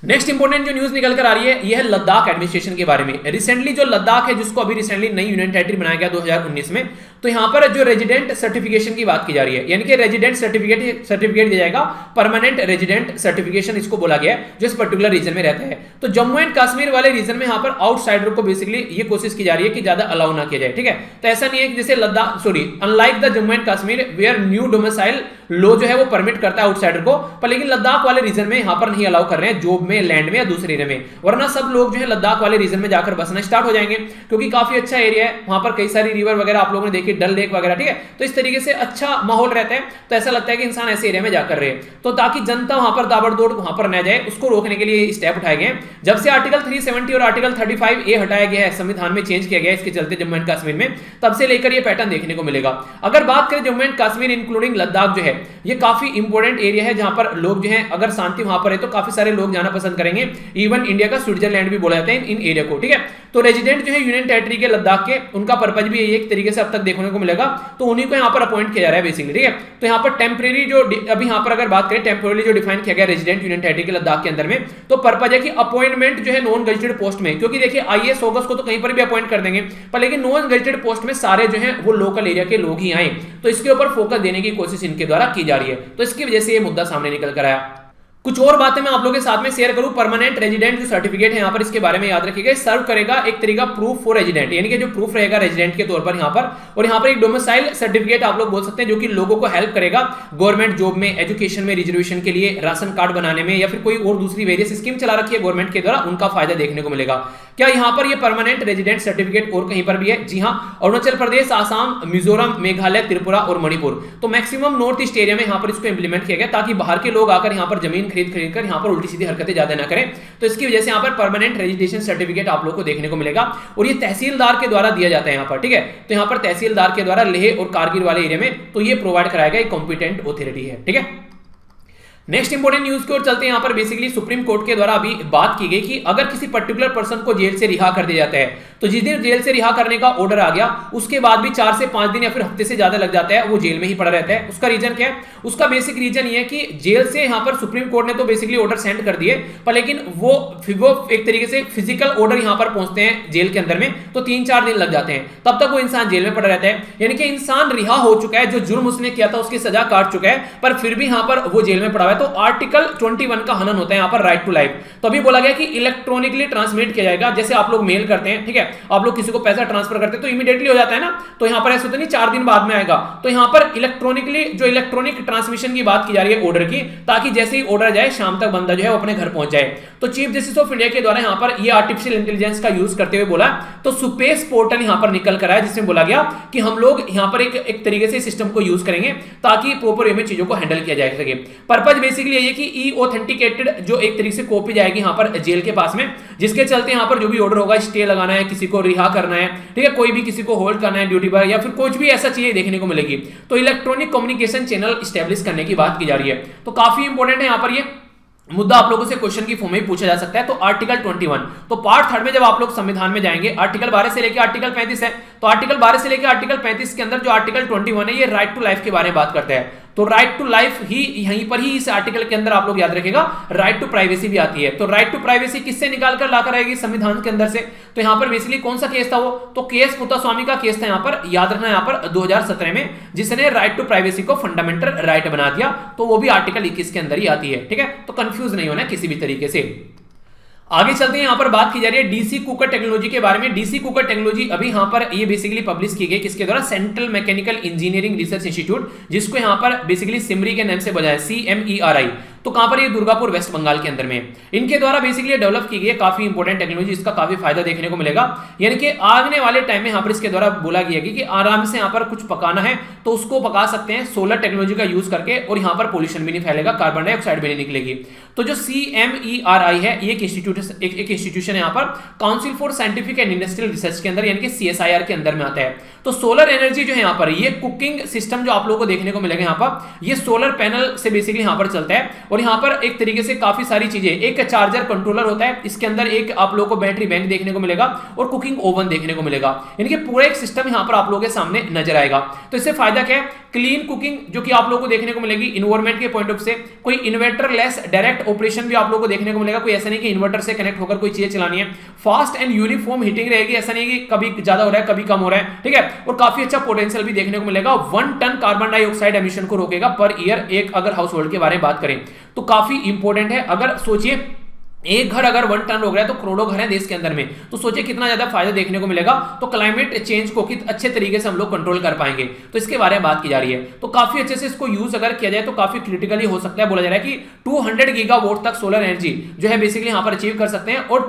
नेक्स्ट इंपोर्टेंट जो न्यूज निकल कर आ रही है ये है लद्दाख एडमिनिस्ट्रेशन के बारे में। रिसेंटली जो लद्दाख है, जिसको अभी रिसेंटली नई यूनियन टेरिटरी बनाया गया 2019 में, तो यहां पर जो रेजिडेंट सर्टिफिकेशन की बात की जा रही है, यानी कि रेजिडेंट सर्टिफिकेट दिया जाएगा, परमानेंट रेजिडेंट सर्टिफिकेशन इसको बोला गया है, जो इस पर्टिकुलर रीजन में रहता है। तो जम्मू एंड कश्मीर वाले रीजन में यहां पर आउटसाइडर को बेसिकली ये कोशिश की जा रही है कि ज्यादा अलाउ ना किया जाए, ठीक है। तो ऐसा नहीं है कि जैसे Ladakh unlike the Jammu and Kashmir where new domicile law जो है वो परमिट करता है आउटसाइडर को, पर लेकिन लद्दाख वाले रीजन में यहां पर नहीं अलाउ कर रहे हैं, जॉब में, लैंड में या दूसरे एरिया में, वरना सब लोग जो है लद्दाख वाले रीजन में जाकर बसना स्टार्ट हो जाएंगे, क्योंकि काफी अच्छा एरिया है, वहां पर कई सारी रिवर वगैरह आप लोगों ने देखी, डल लेक वगैरह, ठीक है। तो इस तरीके से अच्छा माहौल रहता है, तो ऐसा लगता है कि इंसान ऐसे एरिया में जाकर रहे, तो ताकि जनता वहां पर ताबड़तोड़ वहां पर न जाए, उसको रोकने के लिए स्टेप उठाए गए। जब से आर्टिकल 370 और आर्टिकल 35A हटाया गया है, संविधान में चेंज किया गया है इसके चलते जम्मू एंड कश्मीर में, तब से लेकर ये पैटर्न देखने को मिलेगा। अगर बात करें जम्मू एंड कश्मीर इंक्लूडिंग लद्दाख जो है, ये काफी इंपॉर्टेंट एरिया है, जहां पर लोग जो है अगर शांति वहां पर है तो काफी सारे लोग जाना पसंद करेंगे। इवन इंडिया का स्विट्जरलैंड भी बोला जाता है इन एरिया को, ठीक है। तो रेजिडेंट जो है यूनियन टेरिटरी के लद्दाख के, उनका पर्पज भी यही एक तरीके से अब तक देखने को मिलेगा, तो उन्हीं को यहाँ पर अपॉइंट किया जा रहा है बेसिकली, ठीक है। तो यहाँ पर टेम्परेरी जो अभी यहाँ पर अगर बात करें टेम्परेरी जो डिफाइन किया गया रेजिडेंट यूनियन टेरिटरी के लद्दाख के अंदर में, तो पर्पज है कि अपॉइंटमेंट जो है नॉन गजेटेड पोस्ट में, क्योंकि देखिए आईएएस ऑगस्ट को तो कहीं पर भी अपॉइंट कर देंगे, पर लेकिन नॉन गजेटेड पोस्ट में सारे जो है वो लोकल एरिया के लोग ही आए, तो इसके ऊपर फोकस देने की कोशिश इनके द्वारा की जा रही है। तो इसकी वजह से ये मुद्दा सामने निकल कर आया। कुछ और बातें मैं आप लोगों के साथ में शेयर करूं। परमानेंट रेजिडेंट जो सर्टिफिकेट है यहाँ पर, इसके बारे में याद रखिएगा, सर्व करेगा एक तरीका प्रूफ फॉर रेजिडेंट, यानी कि जो प्रूफ रहेगा रेजिडेंट के तौर पर यहाँ पर, और यहाँ पर एक डोमिसाइल सर्टिफिकेट आप लोग बोल सकते हैं, जो कि लोगों को हेल्प करेगा गवर्नमेंट जॉब में, एजुकेशन में रिजर्वेशन के लिए, राशन कार्ड बनाने में, या फिर कोई और दूसरी वेरियस स्कीम चला रखी है गवर्नमेंट के द्वारा, उनका फायदा देखने को मिलेगा। क्या यहाँ पर ये परमानेंट रेजिडेंट सर्टिफिकेट और कहीं पर भी है? जी हाँ, अरुणाचल प्रदेश, आसाम, मिजोरम, मेघालय, त्रिपुरा और मणिपुर, तो मैक्सिमम नॉर्थ ईस्ट एरिया में यहाँ पर इसको इंप्लीमेंट किया गया, ताकि बाहर के लोग आकर यहाँ पर जमीन खरीद कर यहाँ पर उल्टी सीधी हरकतें ज्यादा ना करें। तो इसकी वजह से यहाँ पर परमानेंट रेजिडेंशन सर्टिफिकेट आप लोग को देखने को मिलेगा, और ये तहसीलदार के द्वारा दिया जाता है यहाँ पर, ठीक है। तो यहाँ पर तहसीलदार के द्वारा लेह और कारगिल वाले एरिया में तो ये प्रोवाइड कराएगा, एक कॉम्पिटेंट ऑथोरिटी है, ठीक है। नेक्स्ट इंपोर्टेंट न्यूज की ओर चलते हैं। यहाँ पर बेसिकली सुप्रीम कोर्ट के द्वारा अभी बात की गई कि अगर किसी पर्टिकुलर पर्सन को जेल से रिहा कर दिया जाता है, तो जिस दिन जेल से रिहा करने का ऑर्डर आ गया उसके बाद भी 4 से 5 दिन या फिर हफ्ते से ज्यादा लग जाता है, वो जेल में ही पड़ा रहता है। उसका रीजन क्या है? उसका बेसिक रीजन ये है कि जेल से यहाँ पर सुप्रीम कोर्ट ने तो बेसिकली ऑर्डर सेंड कर दिए, पर लेकिन वो एक तरीके से फिजिकल ऑर्डर यहाँ पर पहुंचते हैं जेल के अंदर में, तो 3-4 दिन लग जाते हैं, तब तक वो इंसान जेल में पड़ा रहता है। यानी कि इंसान रिहा हो चुका है, जो जुर्म उसने किया था उसकी सजा काट चुका है, पर फिर भी यहाँ पर वो जेल में पड़ा हुआ है। तो आर्टिकल 21 का हनन होता है यहाँ पर राइट टू लाइफ। तो अभी बोला गया कि इलेक्ट्रॉनिकली ट्रांसमिट किया जाएगा, जैसे आप लोग मेल करते हैं, ठीक है, आप लोग किसी को पैसा ट्रांसफर करते हैं तो इमीडिएटली हो जाता है ना, तो यहाँ पर ऐसा तो नहीं 4 दिन बाद में आएगा, तो यहाँ पर इलेक्ट्रॉनिकली जो इलेक्ट्रॉनिक ट्रांसमिशन की बात की जा रही है ऑर्डर की, ताकि जैसे ही ऑर्डर जाए शाम तक बंदा जो है वो अपने घर पहुंच जाए। तो चीफ जस्टिस ऑफ इंडिया के द्वारा यहाँ पर ये आर्टिफिशियल इंटेलिजेंस का यूज करते हुए बोला, तो सुपेस पोर्टल यहाँ पर निकल कर आया, जिसमें बोला गया कि हम लोग यहाँ पर एक तरीके से सिस्टम को यूज करेंगे ताकि प्रॉपर वे में चीजों को हैंडल किया जा सके। पर्पज बेसिकली ये कि ई ऑथेंटिकेटेड जो एक तरीके से कॉपी जाएगी यहाँ पर जेल के पास में, जिसके चलते यहाँ पर जो भी ऑर्डर होगा, स्टे लगाना है, किसी को रिहा करना है, ठीक है, कोई भी किसी को होल्ड करना है ड्यूटी पर, या फिर कुछ भी ऐसा चीजें देखने को मिलेगी, तो इलेक्ट्रॉनिक कम्युनिकेशन चैनल स्टैब्लिश करने की बात की जा रही है। तो काफी इंपॉर्टेंट है यहाँ पर ये मुद्दा, आप लोगों से क्वेश्चन की फॉर्म में पूछा जा सकता है। तो आर्टिकल 21, तो पार्ट 3 में जब आप लोग संविधान में जाएंगे, आर्टिकल 12 से लेकर आर्टिकल 35 है, तो आर्टिकल 12 से लेकर आर्टिकल 35 के अंदर जो आर्टिकल 21 है ये राइट टू लाइफ के बारे में बात करता है। तो राइट टू लाइफ ही यहीं पर ही इस आर्टिकल के अंदर आप लोग याद रखेगा राइट टू प्राइवेसी भी आती है। तो राइट टू प्राइवेसी किससे निकाल कर लाकर आएगी? संविधान के अंदर से। तो यहाँ पर बेसिकली कौन सा केस था वो? तो केएस पुत्तास्वामी का केस था यहाँ पर, याद रखना यहाँ पर 2017 में, जिसने राइट टू प्राइवेसी को फंडामेंटल राइट बना दिया, तो वो भी आर्टिकल 21 के अंदर ही आती है, ठीक है। तो कंफ्यूज नहीं होना किसी भी तरीके से। आगे चलते हैं, यहाँ पर बात की जा रही है डीसी कुकर टेक्नोलॉजी के बारे में। डीसी कुकर टेक्नोलॉजी अभी यहाँ पर ये बेसिकली पब्लिश की गई किसके द्वारा? Central mechanical engineering research institute, जिसको यहाँ पर बेसिकली सिमरी के नाम से बजाय CMERI। तो कहां पर ये? दुर्गापुर वेस्ट बंगाल के अंदर में। इनके द्वारा बेसिकली डेवलप की गई है, काफी इंपॉर्टेंट टेक्नोलॉजी, इसका काफी फायदा देखने को मिलेगा। यानी कि आने वाले टाइम में यहाँ पर इसके द्वारा बोला गया कि आराम से यहाँ पर कुछ पकाना है तो उसको पका सकते हैं सोलर टेक्नोलॉजी का यूज करके, और यहाँ पर पोल्यूशन भी नहीं फैलेगा, कार्बन डाइऑक्साइड भी नहीं निकलेगी। तो जो CMERI है ये एक इंस्टीट्यूशन है यहाँ पर, council for scientific and industrial research के अंदर, यानी कि CSIR के अंदर में आता है। तो सोलर एनर्जी जो है यहाँ पर, ये कुकिंग सिस्टम जो आप लोगों को देखने को मिलेगा यहाँ पर, ये सोलर पैनल से बेसिकली यहाँ पर चलता है, और यहाँ पर एक तरीके से काफी सारी चीजें, एक चार्जर कंट्रोलर होता है, इसके अंदर एक आप लोगों को बैटरी बैंक देखने को मिलेगा, और कुकिंग ओवन देखने को मिलेगा, यानी कि पूरा एक सिस्टम यहाँ पर आप लोगों के सामने नजर आएगा। तो इससे फायदा क्या है? क्लीन कुकिंग जो कि आप लोगों को देखने को मिलेगी इन्वायरमेंट के पॉइंट ऑफ से, कोई इन्वर्टर लेस डायरेक्ट ऑपरेशन भी आप लोगों को देखने को मिलेगा, कोई ऐसा नहीं कि इन्वर्टर से कनेक्ट होकर कोई चीजें चलानी है, फास्ट एंड यूनिफॉर्म हीटिंग रहेगी, ऐसा नहीं कि कभी ज्यादा हो रहा है कभी कम हो रहा है, ठीक है, और काफी अच्छा पोटेंशियल भी देखने को मिलेगा। 1 टन कार्बन डाइऑक्साइड एमिशन को रोकेगा पर ईयर, एक अगर हाउस होल्ड के बारे में बात करें तो काफी इंपॉर्टेंट है। अगर सोचिए एक घर अगर 1 टन हो गया तो करोड़ों घर हैं देश के अंदर में, तो सोचिए कितना ज्यादा फायदा देखने को मिलेगा। तो क्लाइमेट चेंज को कित अच्छे तरीके से हम लोग कंट्रोल कर पाएंगे, तो इसके बारे में बात की जा रही है। तो काफी अच्छे से इसको यूज अगर किया जाए तो काफी क्रिटिकली हो सकता है। बोला जा रहा है कि 200 गीगावाट तक सोलर एनर्जी जो है बेसिकली यहाँ पर अचीव कर सकते हैं, और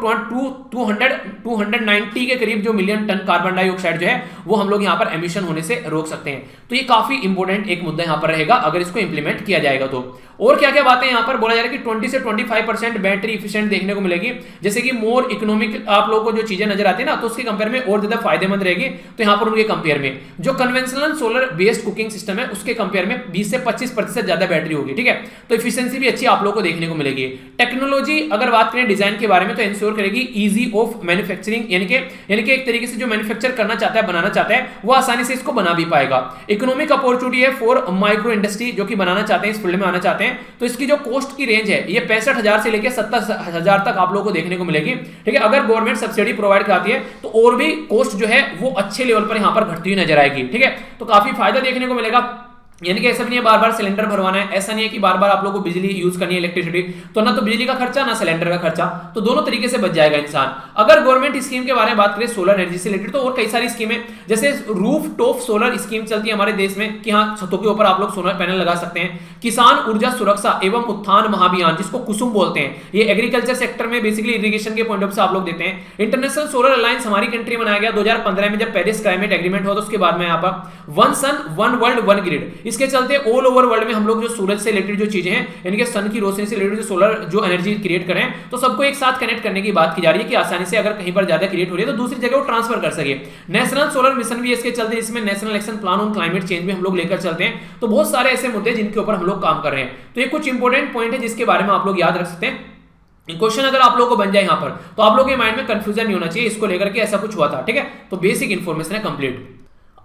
290 के करीब जो मिलियन टन कार्बन डाइऑक्साइड जो है वो हम लोग यहाँ पर एमिशन होने से रोक सकते हैं। तो ये काफी इंपॉर्टेंट एक मुद्दा यहाँ पर रहेगा अगर इसको इंप्लीमेंट किया जाएगा तो। और क्या क्या बातें यहाँ पर बोला जा रहा है कि 20 से 25% बैटरी इफिशिएंट देखने को मिलेगी, जैसे कि मोर इकोनॉमिक आप लोगों को जो चीजें नजर आती है ना, तो उसके कंपेयर में और ज्यादा फायदेमंद रहेगी। तो यहाँ पर उनके कंपेयर में जो conventional solar based cooking system है उसके कंपेयर में 20 से 25% ज्यादा बैटरी होगी, ठीक है। तो इफिशिएंसी भी अच्छी आप लोगों को देखने को मिलेगी। टेक्नोलॉजी अगर बात करें डिजाइन के बारे में तो इंश्योर करेगी इजी ऑफ मैन्युफैक्चरिंग, यानी कि एक तरीके से जो मैन्युफैक्चर करना चाहता है, बनाना चाहता है, वो आसानी से इसको बना भी पाएगा। इकोनॉमिक अपॉर्चुनिटी है फॉर माइक्रो इंडस्ट्री जो कि बनाना चाहते हैं, इस फील्ड में आना चाहते हैं, तो इसकी जो कॉस्ट की रेंज है ये 65,000 से लेकर 70,000 तक आप लोगों को देखने को मिलेगी, ठीक है। अगर गवर्नमेंट सब्सिडी प्रोवाइड कराती है तो और भी कॉस्ट जो है वो अच्छे लेवल पर यहां पर घटती हुई नजर आएगी, ठीक है। तो काफी फायदा देखने को मिलेगा, यानी कि ऐसा भी नहीं है बार बार सिलेंडर भरवाना है, ऐसा नहीं है कि बार बार आप लोगों को बिजली यूज करनी है, इलेक्ट्रिसिटी, तो ना तो बिजली का खर्चा ना सिलेंडर का खर्चा, तो दोनों तरीके से बच जाएगा इंसान। अगर गवर्नमेंट स्कीम के बारे में बात करें सोलर एनर्जी से रिलेटेड, तो और कई सारी स्कीमें, जैसे रूफ टॉप सोलर स्कीम चलती है हमारे देश में कि हाँ छतों के ऊपर आप लोग सोलर पैनल लगा सकते हैं। किसान ऊर्जा सुरक्षा एवं उत्थान महाअभियान जिसको कुसुम बोलते हैं, ये एग्रीकल्चर सेक्टर में बेसिकली इरिगेशन के पॉइंट ऑफ से आप लोग देते हैं। इंटरनेशनल सोलर अलायंस हमारी कंट्री बनाया गया 2015 में, जब पेरिस क्लाइमेट एग्रीमेंट हुआ, तो उसके बाद में यहाँ पर one sun one world one grid, इसके चलते ऑल ओवर वर्ल्ड में हम लोग जो सूरज से रिलेटेड जो चीजें हैं, यानी कि सन की रोशनी से रिलेटेड जो सोलर जो एनर्जी क्रिएट करें, तो सबको एक साथ कनेक्ट करने की बात की जा रही है कि आसानी से अगर कहीं पर ज्यादा क्रिएट हो रही है तो दूसरी जगह वो ट्रांसफर कर सके। नेशनल सोलर मिशन भी इसके चलते, इसमें national action plan on climate change भी हम लोग लेकर चलते हैं। तो बहुत सारे ऐसे मुद्दे जिनके ऊपर हम लोग काम कर रहे हैं। तो ये कुछ इंपॉर्टेंट पॉइंट है जिसके बारे में आप लोग याद रख सकते हैं। क्वेश्चन अगर आप लोगों को बन जाए यहां पर, तो आप लोगों के माइंड में कंफ्यूजन नहीं होना चाहिए इसको लेकर के ऐसा कुछ हुआ था, ठीक है। तो बेसिक इंफॉर्मेशन है कंप्लीट।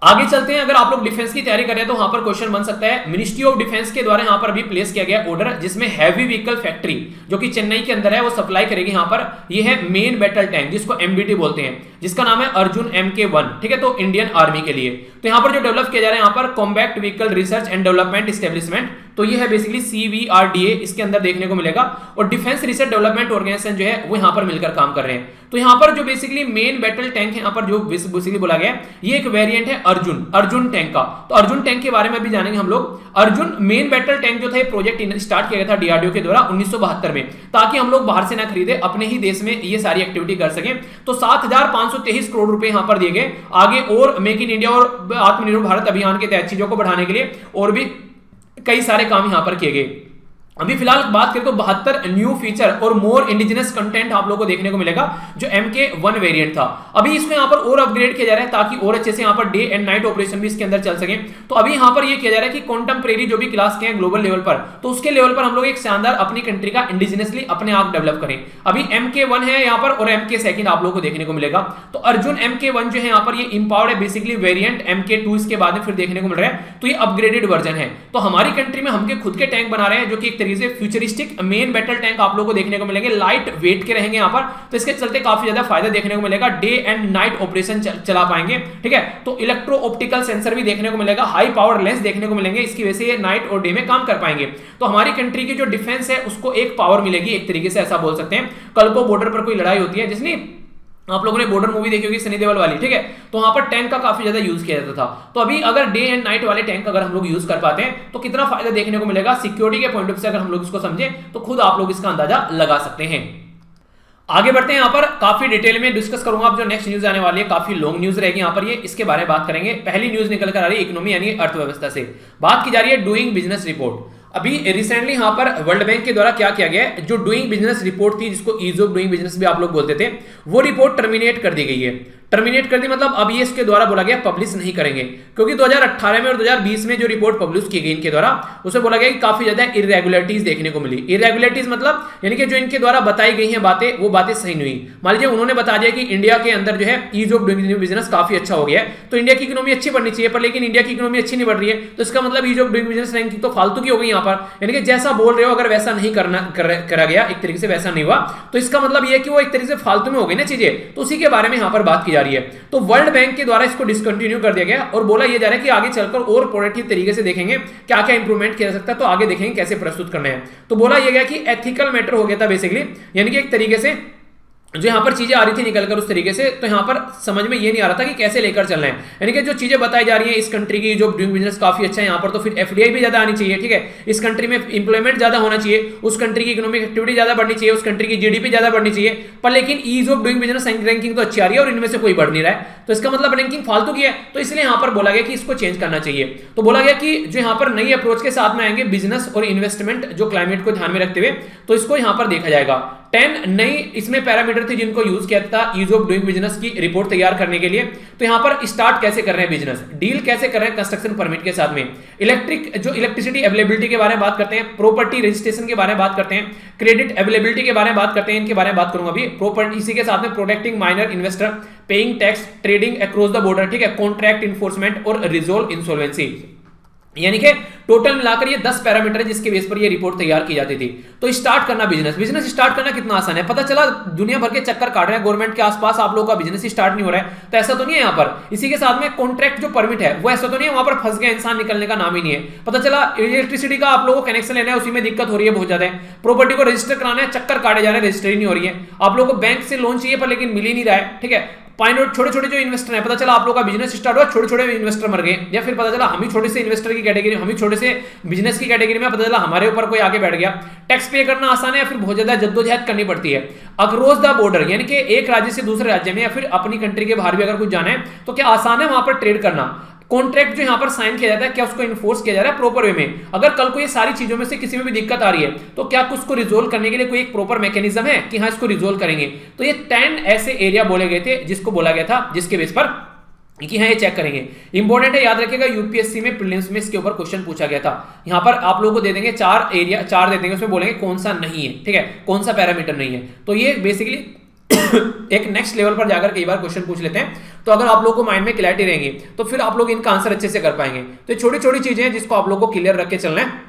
आगे चलते हैं, अगर आप लोग डिफेंस की तैयारी कर रहे हैं तो वहां पर क्वेश्चन बन सकता है। मिनिस्ट्री ऑफ डिफेंस के द्वारा यहां पर अभी प्लेस किया गया ऑर्डर, जिसमें हैवी व्हीकल फैक्ट्री जो कि चेन्नई के अंदर है वो सप्लाई करेगी यहां पर। ये है मेन बैटल टैंक जिसको एमबीटी बोलते हैं, जिसका नाम है अर्जुन MK1, ठीक है। तो इंडियन आर्मी के लिए तो यहां पर जो डेवलप किया जा रहा है यहां पर combat vehicle research and development establishment, तो ये है बेसिकली CVRDA इसके अंदर देखने को मिलेगा। और डिफेंस रिसर्च डेवलपमेंट ऑर्गेनाइजेशन जो है वो यहां पर मिलकर काम कर रहे हैं। तो यहां पर जो बेसिकली मेन बैटल टैंक है यहां पर जो बेसिकली बोला गया है, ये एक वेरिएंट है अर्जुन टैंक का। तो अर्जुन टैंक के बारे में भी जानेंगे हम लोग। अर्जुन मेन बैटल टैंक जो था ये प्रोजेक्ट स्टार्ट किया गया था DRDO के द्वारा 1972 में, ताकि हम लोग बाहर से ना खरीदे, अपने ही देश में ये सारी एक्टिविटी कर सकें। तो 7,523 करोड़ रुपए यहां पर दिए गए। आगे और मेक इन इंडिया और आत्मनिर्भर भारत अभियान के तहत चीजों को बढ़ाने के लिए और भी कई सारे काम यहां पर किए गए। अभी फिलहाल बात करें तो 72 न्यू फीचर और मोर इंडिजिनस कंटेंट आप लोगों को देखने को मिलेगा जो MK1 वेरिएंट था। अभी इसको यहां पर और अपग्रेड किया जा रहा है ताकि और अच्छे से यहां per day and night operation भी इसके अंदर चल सके। तो अभी यहां पर ये किया जा रहा है कि कॉन्टेम्परेरी जो भी क्लास के हैं ग्लोबल लेवल पर, तो उसके लेवल पर हम लोग एक शानदार अपनी कंट्री का इंडिजिनसली अपने आप डेवलप करें। अभी MK1 है यहां पर और MK2 आप लोगों को देखने को मिलेगा। तो अर्जुन MK1 जो है यहां पर ये इंपावर्ड है बेसिकली वेरिएंट, MK2 इसके बाद में फिर देखने को मिल रहा है। तो ये अपग्रेडेड वर्जन है। तो हमारी कंट्री में हम खुद के टैंक बना रहे हैं जो कि एक तरीके से फ्यूचरिस्टिक मेन बैटल टैंक आप लोगों को देखने को मिलेंगे, लाइट वेट के रहेंगे यहां पर। तो इसके चलते काफी ज्यादा फायदा देखने को मिलेगा, डे एंड नाइट ऑपरेशन चला पाएंगे, ठीक है। तो इलेक्ट्रो ऑप्टिकल सेंसर भी देखने को मिलेगा, हाई पावर लेंस देखने को मिलेंगे, इसकी वजह से ये नाइट और डे में काम कर पाएंगे। तो हमारी कंट्री की जो डिफेंस है उसको एक पावर मिलेगी, एक तरीके से ऐसा बोल सकते हैं। कल को बॉर्डर पर कोई लड़ाई होती है, जिसने आप लोगों ने बॉर्डर मूवी देखी होगी सनी देओल वाली, ठीक है, तो वहां पर टैंक का काफी ज्यादा यूज किया जाता था। तो अभी अगर डे एंड नाइट वाले टैंक अगर हम लोग यूज कर पाते हैं तो कितना फायदा देखने को मिलेगा सिक्योरिटी के पॉइंट ऑफ से, अगर हम लोग इसको समझे तो खुद आप लोग इसका अंदाजा लगा सकते हैं। आगे बढ़ते हैं, यहाँ पर काफी डिटेल में डिस्कस करूंगा। अब जो नेक्स्ट न्यूज आने वाली है काफी लॉन्ग न्यूज रहेगी यहाँ पर, ये इसके बारे में बात करेंगे। पहली न्यूज निकल कर आ रही है इकोनॉमी यानी अर्थव्यवस्था से, बात की जा रही है डूइंग बिजनेस रिपोर्ट। अभी रिसेंटली यहां पर वर्ल्ड बैंक के द्वारा क्या किया गया है, जो डूइंग बिजनेस रिपोर्ट थी जिसको ईज ऑफ डूइंग बिजनेस भी आप लोग बोलते थे, वो रिपोर्ट टर्मिनेट कर दी गई है। टर्मिनेट कर दी मतलब अब ये इसके द्वारा बोला गया पब्लिश नहीं करेंगे, क्योंकि 2018 में और 2020 में जो रिपोर्ट पब्लिश की गई इनके द्वारा उसमें बोला गया कि काफी ज्यादा इरेगुलरिटीज देखने को मिली। इरेगुलरिटीज मतलब यानी कि जो इनके द्वारा बताई गई हैं बातें, वो बातें सही नहीं हुई। मान लीजिए उन्होंने बता दिया कि इंडिया के अंदर जो है ईज ऑफ डूइंग बिजनेस काफी अच्छा हो गया है, तो इंडिया की इकोनॉमी अच्छी बढ़नी चाहिए, पर लेकिन इंडिया की इकोनॉमी अच्छी नहीं बढ़ रही है, तो इसका मतलब ease of doing business ranking तो फालतू की हो गई यहाँ पर। यानी कि जैसा बोल रहे हो अगर वैसा नहीं करा गया, एक तरीके से वैसा नहीं हुआ, तो इसका मतलब ये है कि वो एक तरीके से फालतू में हो गई ना चीजें। तो उसी के बारे में यहाँ पर बात की जा रही है। तो वर्ल्ड बैंक के द्वारा इसको डिसकंटिन्यू कर दिया गया और बोला यह जा रहा है कि आगे चलकर और प्रोडक्टिव तरीके से देखेंगे क्या क्या इंप्रूवमेंट किया जा सकता है, तो आगे देखेंगे कैसे प्रस्तुत करना है। तो बोला यह गया कि एथिकल मैटर हो गया था बेसिकली, यानी कि एक तरीके से जो यहाँ पर चीजें आ रही थी निकलकर उस तरीके से, तो यहाँ पर समझ में ये नहीं आ रहा था कि कैसे लेकर चलना है। यानी कि जो चीजें बताई जा रही है इस कंट्री की, जो डूइंग बिजनेस काफी अच्छा है यहाँ पर, तो फिर एफडीआई भी ज्यादा आनी चाहिए, ठीक है, इस कंट्री में इंप्लॉयमेंट ज्यादा होना चाहिए, उस कंट्री की इकोनॉमिक एक्टिविटी ज्यादा बढ़नी चाहिए, उस कंट्री की जीडीपी ज्यादा बढ़नी चाहिए, पर लेकिन ease of doing business ranking तो अच्छी आ रही है और इनमें से कोई बढ़ नहीं रहा है, तो इसका मतलब रैंकिंग फालतू की है। तो इसलिए यहाँ पर बोला गया कि इसको चेंज करना चाहिए। तो बोला गया कि जो यहाँ पर नई अप्रोच के साथ में आएंगे बिजनेस और इन्वेस्टमेंट, जो क्लाइमेट को ध्यान में रखते हुए, तो इसको यहाँ पर देखा जाएगा। 10 नई इसमें पैरामीटर थे जिनको यूज किया था ईज ऑफ डूइंग बिजनेस की रिपोर्ट तैयार करने के लिए। तो यहां पर स्टार्ट कैसे कर रहे हैं बिजनेस, डील कैसे कर रहे हैं कंस्ट्रक्शन परमिट के साथ में, इलेक्ट्रिसिटी अवेलेबिलिटी के बारे में बात करते हैं, प्रॉपर्टी रजिस्ट्रेशन के बारे में बात करते हैं, क्रेडिट अवेलेबिलिटी के बारे में बात करते हैं, इनके बारे में बात करूंगा अभी। प्रॉपर्टी इसी के साथ में protecting minor investor, paying tax, trading across the border, ठीक है, कॉन्ट्रैक्ट इन्फोर्समेंट और रिजोल्व इंसॉल्वेंसी। यानी कि टोटल मिलाकर ये 10 पैरामीटर है जिसके बेस पर ये रिपोर्ट तैयार की जाती थी। तो स्टार्ट करना बिजनेस स्टार्ट करना कितना आसान है, पता चला दुनिया भर के चक्कर काट रहे हैं गवर्नमेंट के आसपास, आप लोगों का बिजनेस स्टार्ट नहीं हो रहा है, तो ऐसा तो नहीं है यहाँ पर। इसी के साथ में कॉन्ट्रैक्ट जो परमिट है वो ऐसा तो नहीं है वहां पर फंस गया इंसान, निकलने का नाम ही नहीं है। पता चला इलेक्ट्रिसिटी का आप लोगों को कनेक्शन लेना है, उसी में दिक्कत हो रही है बहुत ज्यादा। प्रॉपर्टी को रजिस्टर कराना है, चक्कर काटे जा रहे हैं, रजिस्टर ही नहीं हो रही है। आप लोगों को बैंक से लोन चाहिए पर लेकिन मिल ही नहीं रहा है, ठीक है। पाइनोट छोटे छोटे जो इन्वेस्टर हैं, पता चला आप लोग का बिजनेस स्टार्ट हुआ, छोटे छोटे इन्वेस्टर मर गए, या फिर पता चला हम ही छोटे से इन्वेस्टर की कैटेगरी, हम ही छोटे से बिजनेस की कैटेगरी में, पता चला हमारे ऊपर कोई आगे बैठ गया। टैक्स पे करना आसान है या फिर बहुत ज्यादा जद्दोजहद करनी पड़ती है। अक्रॉस द बॉर्डर यानी कि एक राज्य से दूसरे राज्य में या फिर अपनी कंट्री के बाहर भी अगर कुछ जाना है तो क्या आसान है वहां पर ट्रेड करना। कॉन्ट्रैक्ट जो यहां पर साइन किया जाता है क्या उसको इन्फोर्स किया जा रहा है प्रॉपर वे में। अगर कल को ये सारी चीजों में से किसी में भी दिक्कत आ रही है तो क्या उसको रिजोल्व करने के लिए कोई एक प्रॉपर मैकेनिज्म है कि हाँ इसको रिजोल्व करेंगे। तो ये 10 ऐसे एरिया बोले गए थे जिसको बोला गया था, जिसके बेस पर कि हाँ ये चेक करेंगे। इंपॉर्टेंट है, याद रखिएगा यूपीएससी में प्रीलिम्स में इसके ऊपर क्वेश्चन पूछा गया था। यहां पर आप लोगों को दे देंगे 4 एरिया, 4 दे देंगे, उसमें बोलेंगे कौन सा नहीं है, ठीक है, कौन सा पैरामीटर नहीं है। तो ये बेसिकली एक नेक्स्ट लेवल पर जाकर कई बार क्वेश्चन पूछ लेते हैं, तो अगर आप लोगों को माइंड में क्लैरिटी रहेंगी तो फिर आप लोग इनका आंसर अच्छे से कर पाएंगे। तो छोटी छोटी चीजें हैं जिसको आप लोग को क्लियर रख के चलना है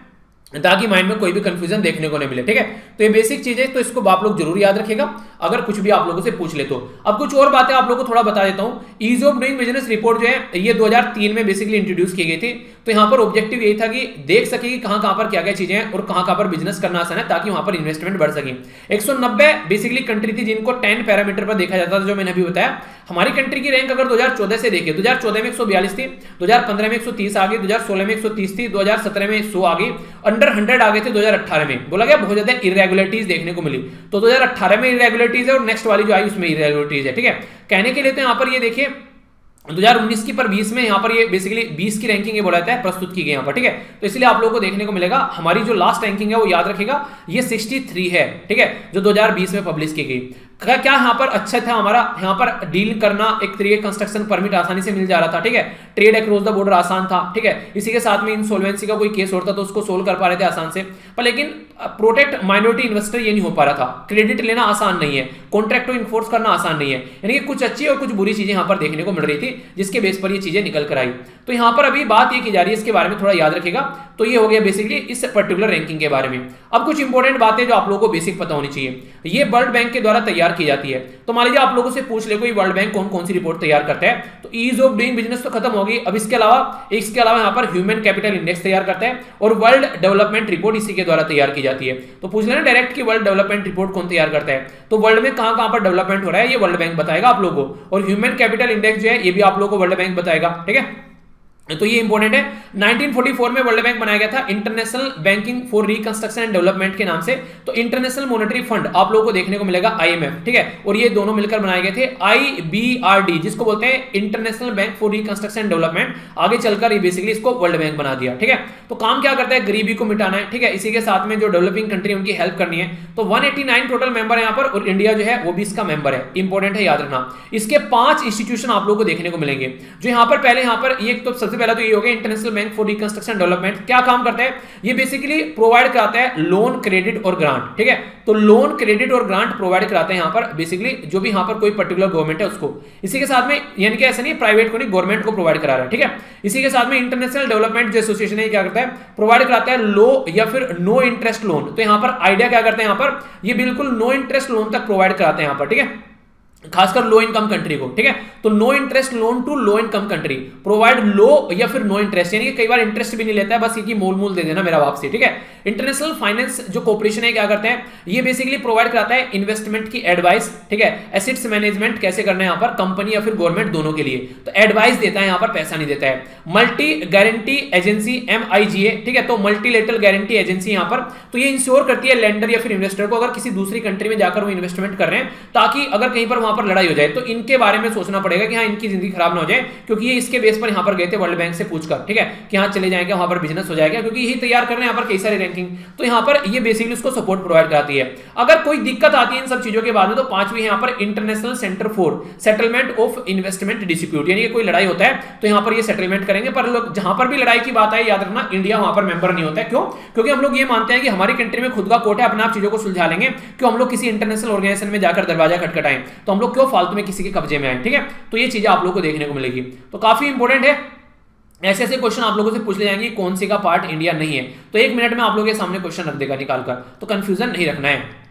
ताकि माइंड में कोई भी कंफ्यूजन देखने को नहीं मिले, ठीक है। तो ये बेसिक चीजें तो इसको आप लोग जरूर याद रखिएगा अगर कुछ भी आप लोगों से पूछ ले तो। अब कुछ और बातें आप लोगों को थोड़ा बता देता हूं। Ease of doing business report जो है ये 2003 में बेसिकली इंट्रोड्यूस की गई थी। तो यहां पर ऑब्जेक्टिव यही था कि देख सके कि कहां पर क्या क्या चीजें हैं और कहां पर बिजनेस करना आसान है ताकि वहां पर इन्वेस्टमेंट बढ़ सके। 190 बेसिकली कंट्री थी जिनको 10 पैरामीटर पर देखा जाता था, जो मैंने अभी बताया। हमारी कंट्री की रैंक अगर 2014 से देखें, 2014 में 142 थी, 2015 में 130 आ गई, 2016 में 130 थी, 2017 में 100 आ गई, अंडर 100 आ गए थे 2018 में। बोला गया बहुत ज्यादा इरेगुलरिटीज देखने को मिली। तो 2018 में इरेगुलरिटीज है और नेक्स्ट वाली जो आई उसमें इरेगुलरिटीज है, ठीक है। कहने के लिए तो यहाँ पर ये देखिए 2019 की पर 20 में यहाँ पर ये बेसिकली 20 की रैंकिंग ये बोला जाता है प्रस्तुत की गई यहाँ पर, ठीक है। तो इसलिए आप लोगों को देखने को मिलेगा हमारी जो लास्ट रैंकिंग है वो याद रखिएगा ये 63 है, ठीक है, जो 2020 में पब्लिश की गई। क्या यहाँ पर अच्छा था हमारा, यहाँ पर डील करना एक तरीके कंस्ट्रक्शन परमिट आसानी से मिल जा रहा था, ठीक है, ट्रेड अक्रॉस द बॉर्डर आसान था, ठीक है। इसी के साथ में इंसॉल्वेंसी का कोई केस होता तो उसको सोल्व कर पा रहे थे आसान से, पर लेकिन प्रोटेक्ट माइनॉरिटी इन्वेस्टर ये नहीं हो पा रहा था। क्रेडिट लेना आसान नहीं है, कॉन्ट्रैक्ट को इन्फोर्स करना आसान नहीं है, यानी कि कुछ अच्छी और कुछ बुरी चीजें यहाँ पर देखने को मिल रही थी जिसके बेस पर ये चीजें निकल कर आई। तो यहाँ पर अभी बात ये की जा रही है, इसके बारे में थोड़ा याद रखिएगा। तो ये हो गया बेसिकली इस पर्टिकुलर रैंकिंग के बारे में। अब कुछ इंपॉर्टेंट बातें जो आप लोगों को बेसिक पता होनी चाहिए, ये वर्ल्ड बैंक के द्वारा तैयार की जाती है। तो मान लीजिए आप लोगों से पूछ ले कोई वर्ल्ड बैंक कौन कौन सी रिपोर्ट तैयार करता है, तो ईज ऑफ डूइंग बिजनेस तो खत्म होगी। अब इसके अलावा यहाँ पर ह्यूमन कैपिटल इंडेक्स तैयार करता है और वर्ल्ड डेवलपमेंट रिपोर्ट इसी के द्वारा तैयार की जाती है। तो पूछ लेना डायरेक्ट कि वर्ल्ड डेवलपमेंट रिपोर्ट कौन तैयार करता है, तो वर्ल्ड में कहां पर डेवलपमेंट हो रहा है ये वर्ल्ड बैंक बताएगा आप लोगों को। और ह्यूमन कैपिटल इंडेक्स जो है ये भी आप लोगों को वर्ल्ड बैंक बताएगा, ठीक है। तो ये इंपॉर्टेंट है। 1944 में वर्ल्ड बैंक बनाया गया था international banking for reconstruction and development के नाम से। तो इंटरनेशनल मॉनेटरी फंड आप लोगों को देखने को मिलेगा IMF, ठीक है, और ये दोनों मिलकर बनाए गए थे IBRD जिसको बोलते हैं international bank for reconstruction and development. आगे चलकर ये बेसिकली इसको वर्ल्ड बैंक बना दिया, ठीक है। तो काम क्या करता है, गरीबी को मिटाना है, ठीक है। इसी के साथ में जो डेवलपिंग कंट्री उनकी हेल्प करनी है। तो 189 टोटल मेंबर है यहाँ पर और इंडिया जो है वो भी इसका मेंबर है। इंपॉर्टेंट है, याद रखना। इसके 5 इंस्टीट्यूशन आप लोगों को देखने को मिलेंगे जो यहाँ पर पहले यहाँ पर ये तो सबसे पहला तो ये हो गया international bank for reconstruction development. क्या काम करता है ये, बेसिकली प्रोवाइड कराता है लोन, क्रेडिट और ग्रांट, ठीक है। तो लोन, क्रेडिट और ग्रांट प्रोवाइड कराते हैं यहाँ पर बेसिकली जो भी यहाँ पर कोई पर्टिकुलर गवर्नमेंट है उसको। इसी के साथ में यानी कि ऐसा नहीं प्राइवेट को नहीं, गवर्नमेंट को प्रोवाइड करा रहा है, ठीक है। इसी के साथ में इंटरनेशनल डेवलपमेंट जो एसोसिएशन है क्या करता है, प्रोवाइड कराता है लो या फिर नो इंटरेस्ट लोन। तो यहाँ पर आइडिया क्या करते हैं, यहाँ पर ये बिल्कुल नो इंटरेस्ट लोन तक प्रोवाइड कराते हैं यहाँ पर, ठीक है। खासकर लो इनकम कंट्री को, ठीक है। तो no interest loan to low income country, provide low या फिर नो इंटरेस्ट, यानी कि कई बार इंटरेस्ट भी नहीं लेता है, बस ये मूल मूल दे देना मेरा वापसी, ठीक है। इंटरनेशनल फाइनेंस जो कॉर्पोरेशन है क्या करते हैं, ये बेसिकली प्रोवाइड कराता है इन्वेस्टमेंट की एडवाइस, ठीक है। एसेट्स मैनेजमेंट कैसे करना है यहाँ पर कंपनी या फिर गवर्नमेंट दोनों के लिए, तो एडवाइस देता है यहाँ पर, पैसा नहीं देता है। मल्टी गारंटी एजेंसी MIGA, ठीक है, तो मल्टीलेटरल गारंटी एजेंसी यहाँ पर, तो ये इंश्योर करती है लेंडर या फिर इन्वेस्टर को, अगर किसी दूसरी कंट्री में जाकर वो इन्वेस्टमेंट कर रहे हैं, ताकि अगर कहीं पर वहां पर लड़ाई हो जाए तो इनके बारे में सोचना पड़ेगा कि हाँ इनकी जिंदगी खराब ना हो जाए, क्योंकि ये इसके बेस पर यहाँ पर गए थे वर्ल्ड बैंक से पूछकर, ठीक है, कि हाँ चले जाएंगे वहां पर बिजनेस हो जाएगा, क्योंकि यही तैयार कर रहे हैं यहाँ पर कई सारी रैंकिंग, तो यहाँ पर ये बेसिकली उसको सपोर्ट प्रोवाइड कराती है। अगर कोई दिक्कत आती है इन सब चीजों के बाद में, तो पांचवी यहाँ पर international centre for settlement of investment dispute, यानी कि कोई लड़ाई होता है तो यहाँ पर ये सेटलमेंट करेंगे। पर लोग जहां पर भी लड़ाई की बात है, याद रखना इंडिया वहां पर मेंबर नहीं होता है। क्यों? क्योंकि हम लोग ये मानते हैं कि हमारी कंट्री में खुद का कोर्ट है, अपने आप चीजों को सुलझा लेंगे, क्यों हम लोग किसी इंटरनेशनल ऑर्गेनाइजेशन में जाकर दरवाजा खटखटाएं, तो हम लोग क्यों फालतू में किसी के कब्जे में आए, ठीक है। तो ये चीजें आप लोग को देखने को मिलेगी, तो काफी इंपॉर्टेंट है। ऐसे ऐसे क्वेश्चन आप लोगों से पूछ ले जाएंगे कौन सी का पार्ट इंडिया नहीं है, तो एक मिनट में आप लोगों के सामने क्वेश्चन रख देगा निकालकर, तो कंफ्यूजन नहीं रखना है।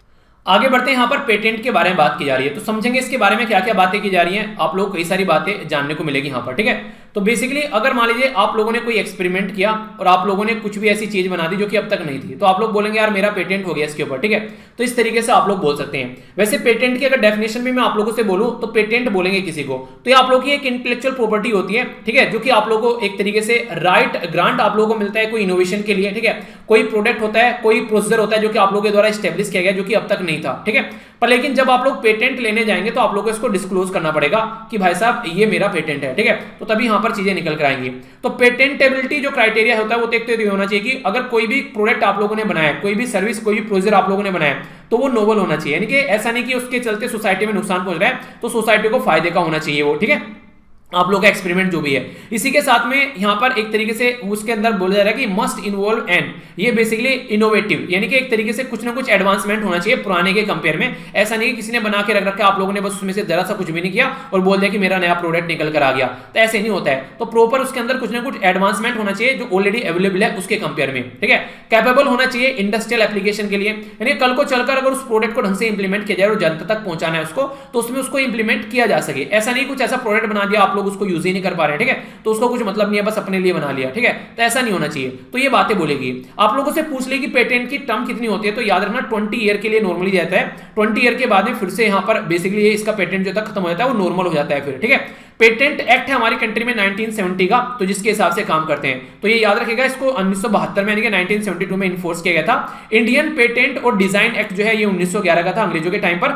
आगे बढ़ते हैं, यहाँ पर पेटेंट के बारे में बात की जा रही है, तो समझेंगे इसके बारे में क्या क्या बातें की जा रही हैं, आप लोग कई सारी बातें जानने को मिलेगी यहाँ पर, ठीक है। तो बेसिकली अगर मान लीजिए आप लोगों ने कोई एक्सपेरिमेंट किया और आप लोगों ने कुछ भी ऐसी चीज बना दी जो कि अब तक नहीं थी, तो आप लोग बोलेंगे यार मेरा पेटेंट हो गया इसके ऊपर, ठीक है। तो इस तरीके से आप लोग बोल सकते हैं। वैसे पेटेंट की अगर डेफिनेशन भी मैं आप लोगों से बोलूं तो पेटेंट बोलेंगे किसी को, तो ये आप लोगों की एक इंटेलेक्चुअल प्रॉपर्टी होती है, ठीक है, जो कि आप लोगों को एक तरीके से राइट ग्रांट आप लोगों को मिलता है कोई इनोवेशन के लिए, ठीक है। कोई प्रोडक्ट होता है, कोई प्रोसीजर होता है जो कि आप लोगों के द्वारा स्टेब्लिश किया गया, जो कि अब तक नहीं था, ठीक है। पर लेकिन जब आप लोग पेटेंट लेने जाएंगे तो आप लोगों को इसको डिस्क्लोज करना पड़ेगा कि भाई साहब ये मेरा पेटेंट है, ठीक है, तो तभी यहां पर चीजें निकल कर आएंगी। तो पेटेंटेबिलिटी जो क्राइटेरिया होता है वो देखते हुए होना चाहिए कि अगर कोई भी प्रोडक्ट आप लोगों ने बनाया, कोई भी सर्विस, कोई भी प्रोसीजर आप लोगों ने बनाया, तो वो नोबल होना चाहिए, यानी कि ऐसा नहीं कि उसके चलते सोसाइटी में नुकसान पहुंच रहा है, तो सोसाइटी को फायदे का होना चाहिए वो, ठीक है, आप लोग का एक्सपेरिमेंट जो भी है। इसी के साथ में यहां पर एक तरीके से उसके अंदर बोला जा रहा है कि मस्ट इन्वॉल्व एंड, ये बेसिकली इनोवेटिव, यानी कि एक तरीके से कुछ ना कुछ एडवांसमेंट होना चाहिए पुराने के कंपेयर में। ऐसा नहीं कि किसी ने बना के रख रखा, आप लोगों ने बस उसमें से जरा सा कुछ भी नहीं किया और बोल दिया कि मेरा नया प्रोडक्ट निकल कर आ गया, तो ऐसे नहीं होता है। तो प्रॉपर उसके अंदर कुछ ना कुछ एडवांसमेंट होना चाहिए जो ऑलरेडी अवेलेबल है उसके कंपेयर में, ठीक है। कैपेबल होना चाहिए इंडस्ट्रियल एप्लीकेशन के लिए, यानी कल को चलकर अगर उस प्रोडक्ट को ढंग से इंप्लीमेंट किया जाए और जनता तक पहुंचाना है उसको, तो उसमें उसको इंप्लीमेंट किया जा सके। ऐसा नहीं कुछ ऐसा प्रोडक्ट बना दिया आप लोग उसको यूज ही नहीं कर पा रहे हैं, ठीक है, तो उसको कुछ मतलब नहीं है, बस अपने लिए बना लिया, ठीक है, तो ऐसा नहीं होना चाहिए। तो ये बातें बोलेगी। आप लोगों से पूछ ले कि पेटेंट की टर्म कितनी होती है, तो याद रखना 20 ईयर के लिए नॉर्मली जाता है, 20 ईयर के बाद में फिर से यहां पर बेसिकली ये इसका पेटेंट जो खत्म हो जाता है वो नॉर्मल हो जाता है फिर, ठीक है। पेटेंट एक्ट है हमारी कंट्री में 1970 का, तो जिसके हिसाब से काम करते हैं, तो ये याद रखेगा, इसको 1972 में यानी कि 1972 में इन्फोर्स किया गया था। इंडियन पेटेंट और डिजाइन एक्ट जो है ये 1911 का था अंग्रेजों के टाइम पर।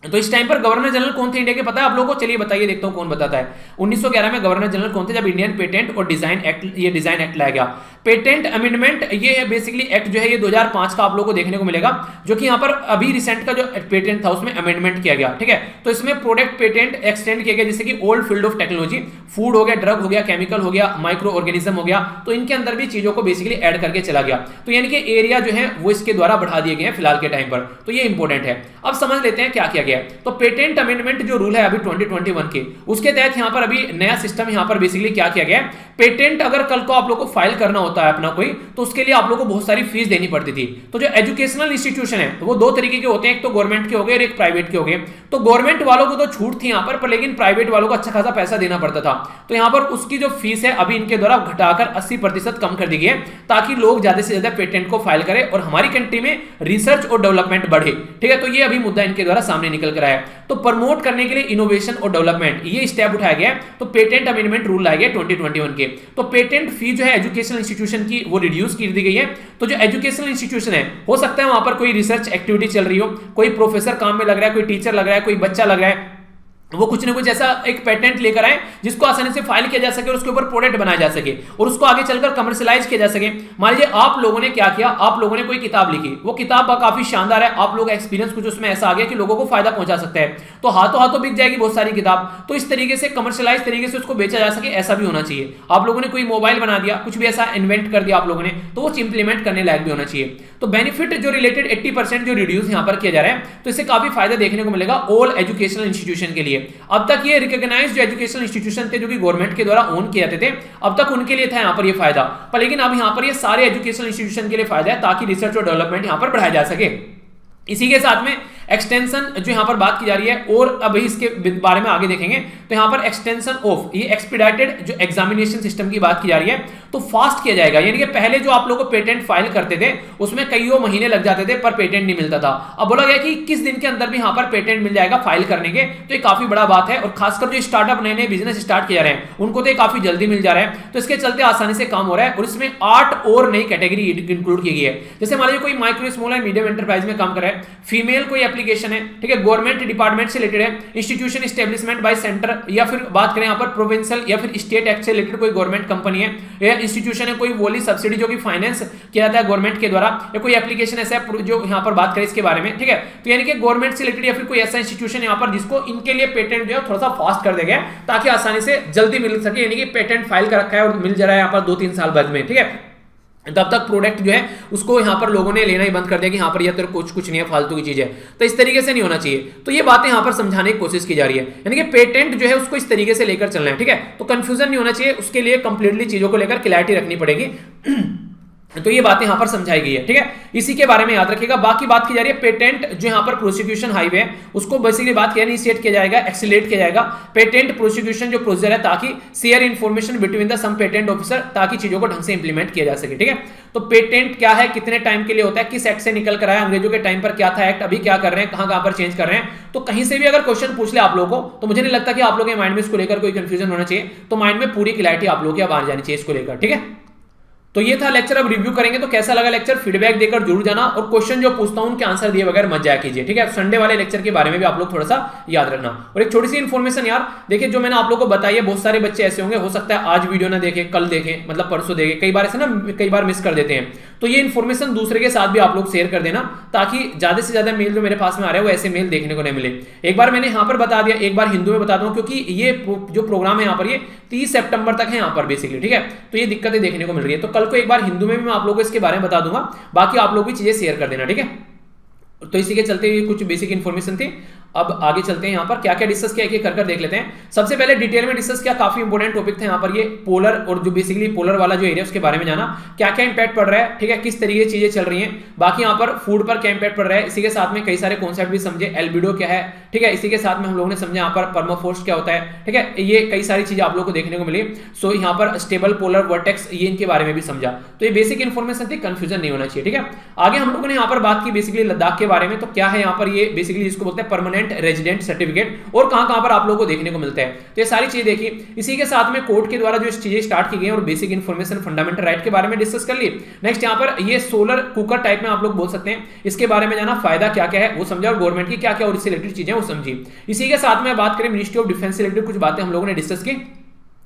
तो इस टाइम पर गवर्नर जनरल कौन थे इंडिया के, पता है आप लोगों को? चलिए बताइए, देखता हूं कौन बताता है। 1911 में गवर्नर जनरल कौन थे जब इंडियन पेटेंट और डिजाइन एक्ट, ये डिजाइन एक्ट लाया गया। पेटेंट अमेंडमेंट, ये है बेसिकली एक्ट जो है ये 2005 का आप लोगों को देखने को मिलेगा, जो कि यहां पर अभी रिसेंट का जो पेटेंट था उसमें अमेंडमेंट किया गया, ठीक है। तो इसमें प्रोडक्ट पेटेंट एक्सटेंड किया गया, जैसे कि old field of technology, food हो गया, ड्रग हो गया, केमिकल हो गया, माइक्रो ऑर्गेनिज्म हो गया, तो इनके अंदर भी चीजों को बेसिकली ऐड करके चला गया। तो यानी कि एरिया जो है वो इसके द्वारा बढ़ा दिए गए हैं फिलहाल के टाइम पर, तो ये इंपॉर्टेंट है। अब समझ लेते हैं क्या किया गया। तो पेटेंट अमेंडमेंट जो रूल है अभी 2021 के, उसके तहत यहां पर अभी नया सिस्टम यहां पर बेसिकली क्या किया गया, पेटेंट अगर कल को आप लोगों को फाइल करना होता है अपना कोई, तो उसके लिए आप लोगों को बहुत सारी फीस देनी पड़ती थी। तो जो एजुकेशनल इंस्टीट्यूशन है वो दो तरीके के होते हैं, एक तो गवर्नमेंट के हो गए और एक प्राइवेट के हो गए। तो गवर्नमेंट वालों को तो छूट थी यहां पर लेकिन प्राइवेट वालों को अच्छा खासा पैसा देना पड़ता था। तो यहां पर उसकी जो फीस है अभी इनके द्वारा घटाकर 80% कम कर दी गई है, ताकि लोग ज्यादा से ज्यादा पेटेंट को फाइल करें और हमारी कंट्री में रिसर्च और डेवलपमेंट बढ़े, ठीक है। तो ये अभी मुद्दा इनके द्वारा सामने निकल कर आया। तो प्रमोट करने के लिए इनोवेशन और डेवलपमेंट ये स्टेप उठाया गया, तो पेटेंट अमेंडमेंट रूल लाया गया 2021 के। तो पेटेंट फी जो है एजुकेशनल इंस्टीट्यूशन की वो रिड्यूस कर दी गई है। तो जो एजुकेशनल इंस्टीट्यूशन है, हो सकता है वहां पर कोई रिसर्च एक्टिविटी चल रही हो, कोई प्रोफेसर काम में लग रहा है, कोई टीचर लग रहा है, कोई बच्चा लग रहा है, वो कुछ ना कुछ ऐसा एक पेटेंट लेकर आए जिसको आसानी से फाइल किया जा सके और उसके ऊपर प्रोडक्ट बनाया जा सके और उसको आगे चलकर कमर्शियलाइज किया जा सके। मान लीजिए आप लोगों ने क्या किया, आप लोगों ने कोई किताब लिखी, वो किताब काफी शानदार है, आप लोगों का एक्सपीरियंस कुछ उसमें ऐसा आ गया कि लोगों को फायदा पहुंचा सकता है, तो हाथों हाथों बिक जाएगी बहुत सारी किताब। तो इस तरीके से कमर्शियलाइज तरीके से उसको बेचा जा सके, ऐसा भी होना चाहिए। आप लोगों ने कोई मोबाइल बना दिया, कुछ भी ऐसा इन्वेंट कर दिया आप लोगों ने, तो वो इंप्लीमेंट करने लायक भी होना चाहिए। तो बेनिफिट जो रिलेटेड 80% जो रिड्यूस यहां पर किया जा रहा है, तो इससे काफी फायदा देखने को मिलेगा ऑल एजुकेशनल इंस्टीट्यूशन के लिए। अब तक ये रिकॉग्नाइज्ड जो एजुकेशनल इंस्टीट्यूशन थे जो कि गवर्नमेंट के द्वारा ओन किए जाते थे, अब तक उनके लिए था यहां पर ये फायदा, पर लेकिन अब यहां पर ये सारे एजुकेशनल इंस्टीट्यूशन के लिए फायदा है, ताकि रिसर्च और डेवलपमेंट यहां पर बढ़ाया जा सके। इसी के साथ में एक्सटेंशन जो यहाँ पर बात की जा रही है, और अभी इसके बारे में आगे देखेंगे, तो यहाँ पर एक्सटेंशन ऑफ ये एक्सपीडाइटेड जो एग्जामिनेशन सिस्टम की बात की जा रही है, तो फास्ट किया जाएगा। यानी कि पहले जो आप लोग को पेटेंट फाइल करते थे उसमें कईयों महीने लग जाते थे पर पेटेंट नहीं मिलता था। अब बोला गया कि 21 दिन के अंदर भी यहाँ पर पेटेंट मिल जाएगा फाइल करने के, तो ये काफी बड़ा बात है। और खासकर जो स्टार्टअप नए नए बिजनेस स्टार्ट किए जा रहे हैं उनको तो ये काफी जल्दी मिल जा रहा है, तो इसके चलते आसानी से काम हो रहा है। और इसमें 8 और नई कैटेगरी इंक्लूड की गई है। जैसे मान लीजिए कोई micro small and medium enterprise में काम कर रहा है, फीमेल कोई एप्लीकेशन है, ठीक है, गवर्नमेंट डिपार्टमेंट से रिलेटेड है, इंस्टीट्यूशन एस्टेब्लिशमेंट बाय सेंटर, या फिर बात करें यहाँ पर प्रोविंशियल या फिर स्टेट एक्ट से रिलेटेड कोई गवर्नमेंट कंपनी है या इंस्टीट्यूशन है, कोई वोली सब्सिडी जो कि फाइनेंस किया जाता है गवर्नमेंट के द्वारा, या कोई एप्लीकेशन ऐसा है जो यहाँ पर बात करें इसके बारे में, ठीक है। तो यानी कि गवर्नमेंट से रिलेटेड या फिर कोई ऐसा इंस्टीट्यूशन यहाँ पर जिसको इनके लिए पेटेंट जो है थोड़ा सा फास्ट कर देगा ताकि आसानी से जल्दी मिल सके। यानी कि पेटेंट फाइल कर रखा है और मिल जा रहा है यहाँ पर 2-3 साल बाद में, ठीक है। तब तक प्रोडक्ट जो है उसको यहाँ पर लोगों ने लेना ही बंद कर दिया कि यहाँ पर यह तो कुछ नहीं है, फालतू की चीज है। तो इस तरीके से नहीं होना चाहिए। तो ये बातें यहाँ पर समझाने की कोशिश की जा रही है, यानी कि पेटेंट जो है उसको इस तरीके से लेकर चलना है, ठीक है। तो कंफ्यूजन नहीं होना चाहिए, उसके लिए कंप्लीटली चीजों को लेकर क्लैरिटी रखनी पड़ेगी। तो ये बातें यहां पर समझाई गई है, ठीक है। इसी के बारे में याद रखिएगा। बाकी बात की जा रही है पेटेंट जो यहां पर प्रोसिक्यूशन हाईवे है उसको बेसिकली बात किया इनिशिएट किया जाएगा, एक्सीलरेट किया जाएगा। पेटेंट प्रोसिक्यूशन जो प्रोसीजर है ताकि share information between the some patent officer, ताकि चीजों को ढंग से इंप्लीमेंट किया जा सके, ठीक है। तो पेटेंट क्या है, कितने टाइम के लिए होता है, किस एक्ट से निकल कर आया, अंग्रेजों के टाइम पर क्या था एक्ट, अभी क्या कर रहे हैं, कहां पर चेंज कर रहे हैं। तो कहीं से भी अगर क्वेश्चन पूछ ले आप लोगों को, तो मुझे नहीं लगता कि आप लोगों के माइंड में इसको लेकर कोई कंफ्यूजन होना चाहिए। तो माइंड में पूरी क्लैरिटी आप लोगों की अब आ जानी चाहिए इसको लेकर, ठीक है। तो ये था लेक्चर। अब रिव्यू करेंगे तो कैसा लगा लेक्चर, फीडबैक देकर जरूर जाना, और क्वेश्चन जो पूछता हूं उनके आंसर दिए बगैर मत जाया कीजिए, ठीक है। संडे वाले लेक्चर के बारे में भी आप लोग थोड़ा सा याद रखना। और एक छोटी सी इन्फॉर्मेशन यार, देखिए जो मैंने आप लोगों को बताई है, बहुत सारे बच्चे ऐसे होंगे, हो सकता है आज वीडियो ना देखें, कल देखें, मतलब परसों देखें, कई बार ऐसे ना कई बार मिस कर देते हैं। तो ये इन्फॉर्मेशन दूसरे के साथ भी आप लोग शेयर कर देना, ताकि ज्यादा से ज्यादा मेल जो मेरे पास में आ रहे हैं वो ऐसे मेल देखने को नहीं मिले। एक बार मैंने यहाँ पर बता दिया, एक बार हिंदू में बता दूं, क्योंकि ये जो प्रोग्राम है यहाँ पर ये 30 सितंबर तक है यहाँ पर बेसिकली, ठीक है। तो ये दिक्कतें देखने को मिल रही है। तो कल को एक बार हिंदू में भी मैं आप लोगों को इसके बारे में बता दूंगा, बाकी आप लोग भी चीजें शेयर कर देना, ठीक है। तो इसी के चलते ये कुछ बेसिक इन्फॉर्मेशन थी। अब आगे चलते हैं, यहाँ पर क्या क्या डिस्कस किया एक कर देख लेते हैं। सबसे पहले डिटेल में डिस्कस किया, काफी इंपॉर्टेंट टॉपिक था यहाँ पर ये पोलर, और जो बेसिकली पोलर वाला जो एरिया उसके बारे में जाना, क्या क्या इंपैक्ट पड़ रहा है, ठीक है, किस तरीके की चीजें चल रही हैं। बाकी यहाँ पर फूड पर क्या इंपैक्ट पड़ रहा है, इसी के साथ में कई सारे कॉन्सेप्ट भी समझे, एल्बिडो क्या है, ठीक है। इसी के साथ में हम लोगों ने समझा यहाँ पर परमाफ्रॉस्ट क्या होता है, ठीक है। ये कई सारी चीजें आप लोग को देखने को मिली। सो यहाँ पर स्टेबल पोलर वर्टेक्स, ये इनके बारे में भी समझा। तो ये बेसिक इन्फॉर्मेशन थी, कंफ्यूजन नहीं होना चाहिए, ठीक है। आगे हम लोगों ने यहाँ पर बात की बेसिकली लद्दाख के बारे में। तो क्या है यहाँ पर ये बेसिकली जिसको बोलते हैं परमानेंट रेजिडेंट सर्टिफिकेट, और कहां पर आप लोगों को देखने को मिलता है। तो ये सारी चीजें देखिए। इसी के साथ में कोर्ट के द्वारा जो चीजें स्टार्ट की गई और बेसिक इन्फॉर्मेशन फंडामेंटल राइट के बारे में डिस्कस कर ली। नेक्स्ट यहाँ पर ये सोलर कुकर टाइप में आप लोग बोल सकते हैं, इसके बारे में जाना, फायदा क्या क्या है वो समझा, और गवर्नमेंट की क्या क्या और इससे रिलेटेड चीजें वो समझी। इसी के साथ में बात करें मिनिस्ट्री ऑफ डिफेंस से रिलेटेड कुछ बातें हम लोगों ने डिस्कस की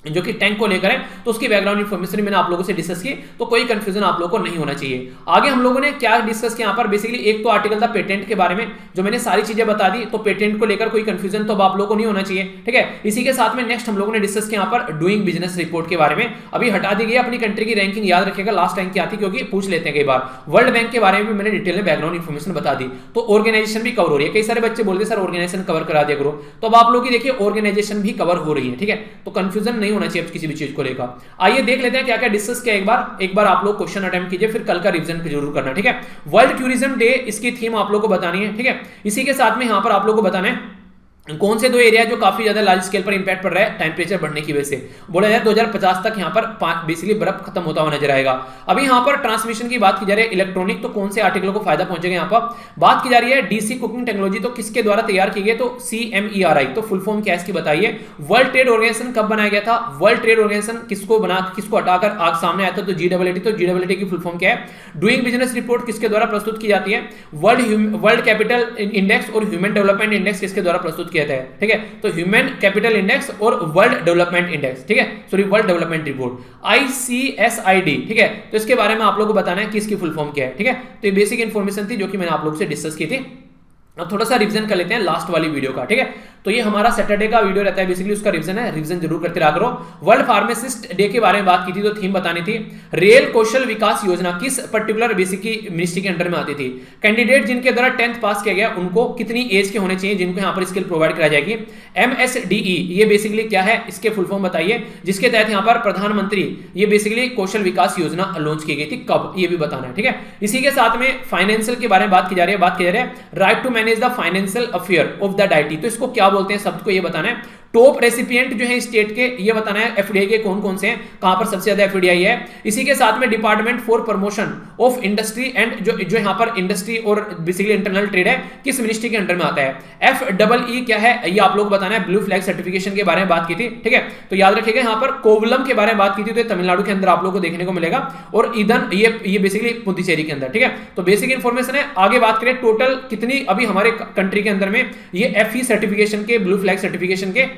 जो कि टैंक को लेकर है, तो उसकी बैकग्राउंड इन्फॉर्मेशन मैंने आप लोगों से डिस्कस की, तो कोई कंफ्यूजन आप लोगों को नहीं होना चाहिए। आगे हम लोगों ने क्या डिस्कस किया यहाँ पर, बेसिकली एक तो आर्टिकल था पेटेंट के बारे में, जो मैंने सारी चीजें बता दी। तो पेटेंट को लेकर कोई कंफ्यूजन तो अब आप लोगों को नहीं होना चाहिए, ठीक है। इसी के साथ में नेक्स्ट हम लोगों ने डिस्कस किया यहाँ पर डूइंग बिजनेस रिपोर्ट के बारे में। अभी हटा दी गई अपनी कंट्री की रैंकिंग, याद रखिएगा लास्ट रैंक क्या थी, क्योंकि पूछ लेते हैं कई बार। वर्ल्ड बैंक के बारे में भी मैंने डिटेल में बैकग्राउंड इन्फॉर्मेशन बता दी। तो ऑर्गेनाइजेशन भी कवर हो रही है, कई सारे बच्चे बोलते सर ऑर्गेनाइजेशन कवर करा दिया करो, तो अब आप लोग देखिए ऑर्गेनाइजेशन भी कवर हो रही है, ठीक है। तो कंफ्यूजन नहीं होना चाहिए किसी भी चीज को लेकर। आइए देख लेते हैं क्या क्या डिस्कस किया एक बार आप लोग क्वेश्चन अटेम्प्ट कीजिए, फिर कल का रिवीजन जरूर करना, ठीक है। वर्ल्ड टूरिज्म डे, इसकी थीम आप लोग को बतानी है, ठीक है। इसी के साथ में यहां पर आप लोग को बताना है कौन से दो एरिया जो काफी ज्यादा लार्ज स्केल पर इंपैक्ट पड़ रहा है टेम्परेचर बढ़ने की वजह से। बोला जाए 2050 तक यहाँ पर बेसिकली बर्फ खत्म होता हुआ नजर आएगा। अभी यहाँ पर ट्रांसमिशन की बात की जा रही है, इलेक्ट्रॉनिक, तो कौन से आर्टिकलों को फायदा पहुंचेगा यहाँ पर बात की जा रही है। डीसी कुकिंग टेक्नोलॉजी तो किसके द्वारा तैयार की गई, तो CMERI, तो फुल फॉर्म क्या इसकी बताइए। वर्ल्ड ट्रेड ऑर्गेनाइजेशन कब बनाया गया था, वर्ल्ड ट्रेड ऑर्गेनाइजेशन किसको हटाकर आज सामने आया था, तो GWT, तो GWT की फुल फॉर्म क्या है। डूइंग बिजनेस रिपोर्ट किसके द्वारा प्रस्तुत की जाती है, वर्ल्ड कैपिटल इंडेक्स और ह्यूमन डेवलपमेंट इंडेक्स किसके द्वारा प्रस्तुत किया जाता है, ठीक है। तो ह्यूमन कैपिटल इंडेक्स और वर्ल्ड डेवलपमेंट इंडेक्स, ठीक है, sorry world development report ICSID, ठीक है। तो इसके बारे में आप लोगों को बताना है कि इसकी फुल फॉर्म क्या है, ठीक है। तो ये बेसिक इन्फॉर्मेशन थी जो कि मैंने आप लोगों से डिस्कस की थी। अब थोड़ा सा रिवीजन कर लेते हैं लास्ट वाली वीडियो का, ठीक है। तो ये हमारा सैटरडे का वीडियो रहता है, बेसिकली उसका रिवीजन है, रिवीजन जरूर करते रहा करो। वर्ल्ड फार्मासिस्ट डे के बारे में बात की थी, तो थीम बतानी थी। रेल कौशल विकास योजना किस पर्टिकुलर बेसिकली मिनिस्ट्री के अंडर में आती थी। कैंडिडेट जिनके द्वारा 10th पास किया गया उनको कितनी एज के होने चाहिए जिनको यहाँ पर स्किल प्रोवाइड कराई जाएगी। MSDE ये बेसिकली क्या है, इसके फुल फॉर्म बताइए, जिसके तहत यहाँ पर प्रधानमंत्री ये बेसिकली कौशल विकास योजना लॉन्च की गई थी, कब, ये भी बताना है, ठीक है। इसी के साथ में फाइनेंशियल के बारे में बात की जा रही है, right to manage the financial affair of the deity, तो इसको क्या बोलते हैं, शब्द को ये बताना है। टॉप रेसिपिएंट जो है स्टेट के, ये बताना है एफडीआई के कौन कौन से हैं, कहां पर सबसे ज्यादा एफडीआई है। इसी के साथ में department for promotion of industry and जो यहां पर इंडस्ट्री और बेसिकली इंटरनल ट्रेड है, किस मिनिस्ट्री के अंडर में आता है। FEE क्या है, ये आप लोग बताना है। ब्लू फ्लैग सर्टिफिकेशन के बारे में बात की थी, ठीक है, तो याद रखिएगा। यहां पर कोवलम के बारे में बात की थी, तो तमिलनाडु के अंदर आप लोग को देखने को मिलेगा, और ईदन ये बेसिकली पुदुचेरी के अंदर, ठीक है। तो बेसिक इंफॉर्मेशन है। आगे बात करें टोटल कितनी अभी हमारे कंट्री के अंदर में ये FE सर्टिफिकेशन के, ब्लू फ्लैग सर्टिफिकेशन के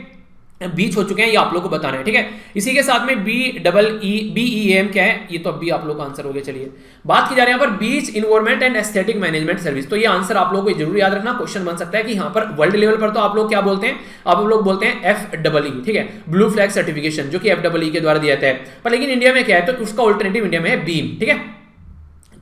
बीच हो चुके हैं, ये आप लोग को बताना है, ठीक है। इसी के साथ में BEEM क्या है, ये तो अभी आप लोग का आंसर हो गया। चलिए बात की जा रही है यहाँ पर beach environment and aesthetic management service, तो ये आंसर आप लोगों को जरूर याद रखना। क्वेश्चन बन सकता है कि यहाँ पर वर्ल्ड लेवल पर तो आप लोग क्या बोलते हैं, आप लोग बोलते हैं FEE, ठीक है, ब्लू फ्लैग सर्टिफिकेशन, जो कि FEE के द्वारा दिया जाता है, पर लेकिन इंडिया में क्या है, तो उसका ऑल्टरनेटिव इंडिया में है बीम, ठीक है।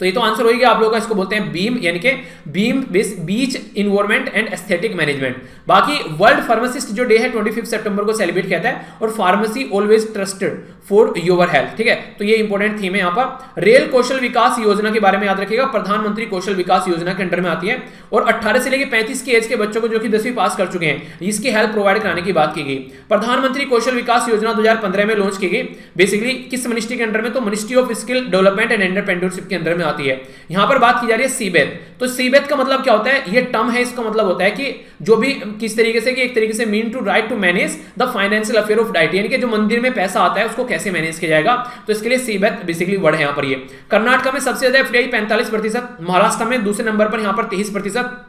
तो ये तो आंसर होगा आप लोगों का, इसको बोलते हैं बीम, यानी कि beam beach environment and aesthetic management. बाकी वर्ल्ड फार्मासिस्ट जो डे है 25 सितंबर को सेलिब्रेट किया था, और pharmacy always trusted for your health, ठीक है, तो ये इंपॉर्टेंट थीम है यहाँ पर। रेल कौशल विकास योजना के बारे में याद रखिएगा, प्रधानमंत्री कौशल विकास योजना के अंडर में आती है, और 18 से लेकर 35 की एज के बच्चों को जो कि 10वीं पास कर चुके हैं, इसकी हेल्प प्रोवाइड कराने की बात की गई। प्रधानमंत्री कौशल विकास योजना 2015 में लॉन्च की गई, बेसिकली किस मिनिस्ट्री के अंडर में, तो ministry of skill development and entrepreneurship के अंदर में आती है। यहां पर बात की जा रही है सीबेत, तो सीबेत का मतलब क्या होता है, ये टर्म है, इसका मतलब होता है कि जो भी किस तरीके से, कि एक तरीके से mean to right to manage the financial affair of deity, यानी कि जो मंदिर में पैसा आता है उसको कैसे मैनेज किया जाएगा, तो इसके लिए सीबेत बेसिकली वर्ड है यहाँ पर। ये कर्नाटक में सबसे ज्यादा एफडीआई 45%, महाराष्ट्र में दूसरे नंबर पर यहाँ पर 23%,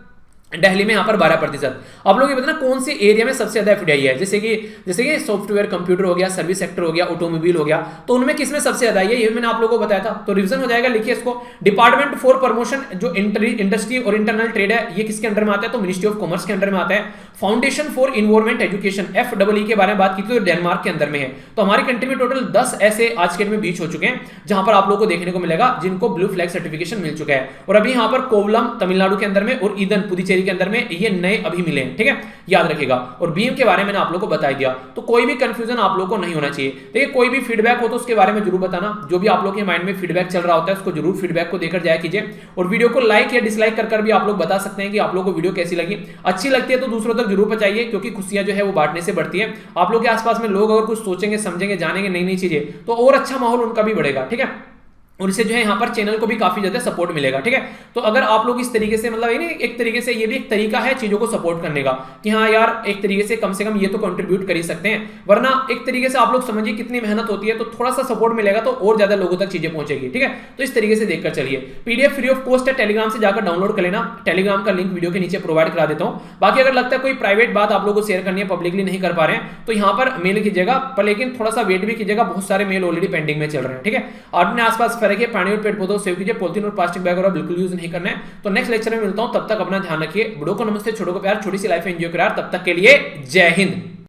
दिल्ली में यहाँ पर 12%। आप लोग ये बताना कौन से एरिया में सबसे ज्यादा एफडीआई है, जैसे कि सॉफ्टवेयर, कंप्यूटर हो गया, सर्विस सेक्टर हो गया, ऑटोमोबाइल हो गया, तो उनमें किसमें सबसे ज्यादा है, ये मैंने आप लोगों को बताया था, तो रिवीजन हो जाएगा। लिखिए इसको, डिपार्टमेंट फॉर प्रमोशन जो इंडस्ट्री और इंटरनल ट्रेड है, ये किसके अंडर में आता है, तो मिनिस्ट्री ऑफ कॉमर्स के अंडर में आता है। Foundation for environment education FEE के बारे में बात की थी, तो डेनमार्क के अंदर में है। तो हमारी कंट्री में टोटल 10 ऐसे आज के डेट में बीच हो चुके हैं, जहां पर आप लोगों को देखने को मिलेगा जिनको ब्लू फ्लैग सर्टिफिकेशन मिल चुका है। और अभी यहाँ पर कोवलम तमिलनाडु के अंदर में और ईदन पुदुचेरी के अंदर में ये नए अभी मिले हैं, ठीक है, याद रखिएगा। और बीम के बारे में मैंने आप लोगों को बता दिया, तो कोई भी कंफ्यूजन आप लोगों को नहीं होना चाहिए। देखिए कोई भी फीडबैक हो तो उसके बारे में जरूर बताना, जो भी आप लोगों के माइंड में फीडबैक चल रहा होता है उसको जरूर फीडबैक को देकर जाया कीजिए। और वीडियो को लाइक या डिसलाइक कर भी आप लोग बता सकते हैं कि आप लोगों को वीडियो कैसी लगी। अच्छी लगती है तो दूसरों तक जरूर पहुंचाइए, क्योंकि खुशियां जो है वो बांटने से बढ़ती है। आप लोग के आसपास में लोग अगर कुछ सोचेंगे, समझेंगे, जानेंगे नई नई चीजें, तो और अच्छा माहौल उनका भी बढ़ेगा, ठीक है, और इससे जो है यहाँ पर चैनल को भी काफी ज्यादा सपोर्ट मिलेगा, ठीक है। तो अगर आप लोग इस तरीके से, मतलब एक तरीके से ये भी एक तरीका है चीजों को सपोर्ट करने का, कि हाँ यार एक तरीके से कम ये तो कंट्रीब्यूट कर ही सकते हैं, वरना एक तरीके से आप लोग समझिए कितनी मेहनत होती है, तो थोड़ा सा सपोर्ट मिलेगा तो और ज्यादा लोगों तक चीजें पहुंचेगी, ठीक है। तो इस तरीके से देखकर चलिए। पीडीएफ फ्री ऑफ कॉस्ट है, टेलीग्राम से जाकर डाउनलोड कर लेना, टेलीग्राम का लिंक वीडियो के नीचे प्रोवाइड करा देता हूं। बाकी अगर लगता है कोई प्राइवेट बात आप लोगों को शेयर करनी है, पब्लिकली नहीं कर पा रहे हैं, तो यहाँ पर मेल कीजिएगा, पर लेकिन थोड़ा सा वेट भी कीजिएगा, बहुत सारे मेल ऑलरेडी पेंडिंग में चल रहे हैं, ठीक है। अपने आसपास फर्क है, पानी और पेड़ पौधों सेव कीजिए, पॉलिथीन और प्लास्टिक बैग वगैरह बिल्कुल यूज नहीं करना है। तो नेक्स्ट लेक्चर में मिलता हूं, तब तक अपना ध्यान रखिए। बड़ों को नमस्ते, छोटों को प्यार, छोटी सी लाइफ एंजॉय करा, तब तक के लिए जय हिंद।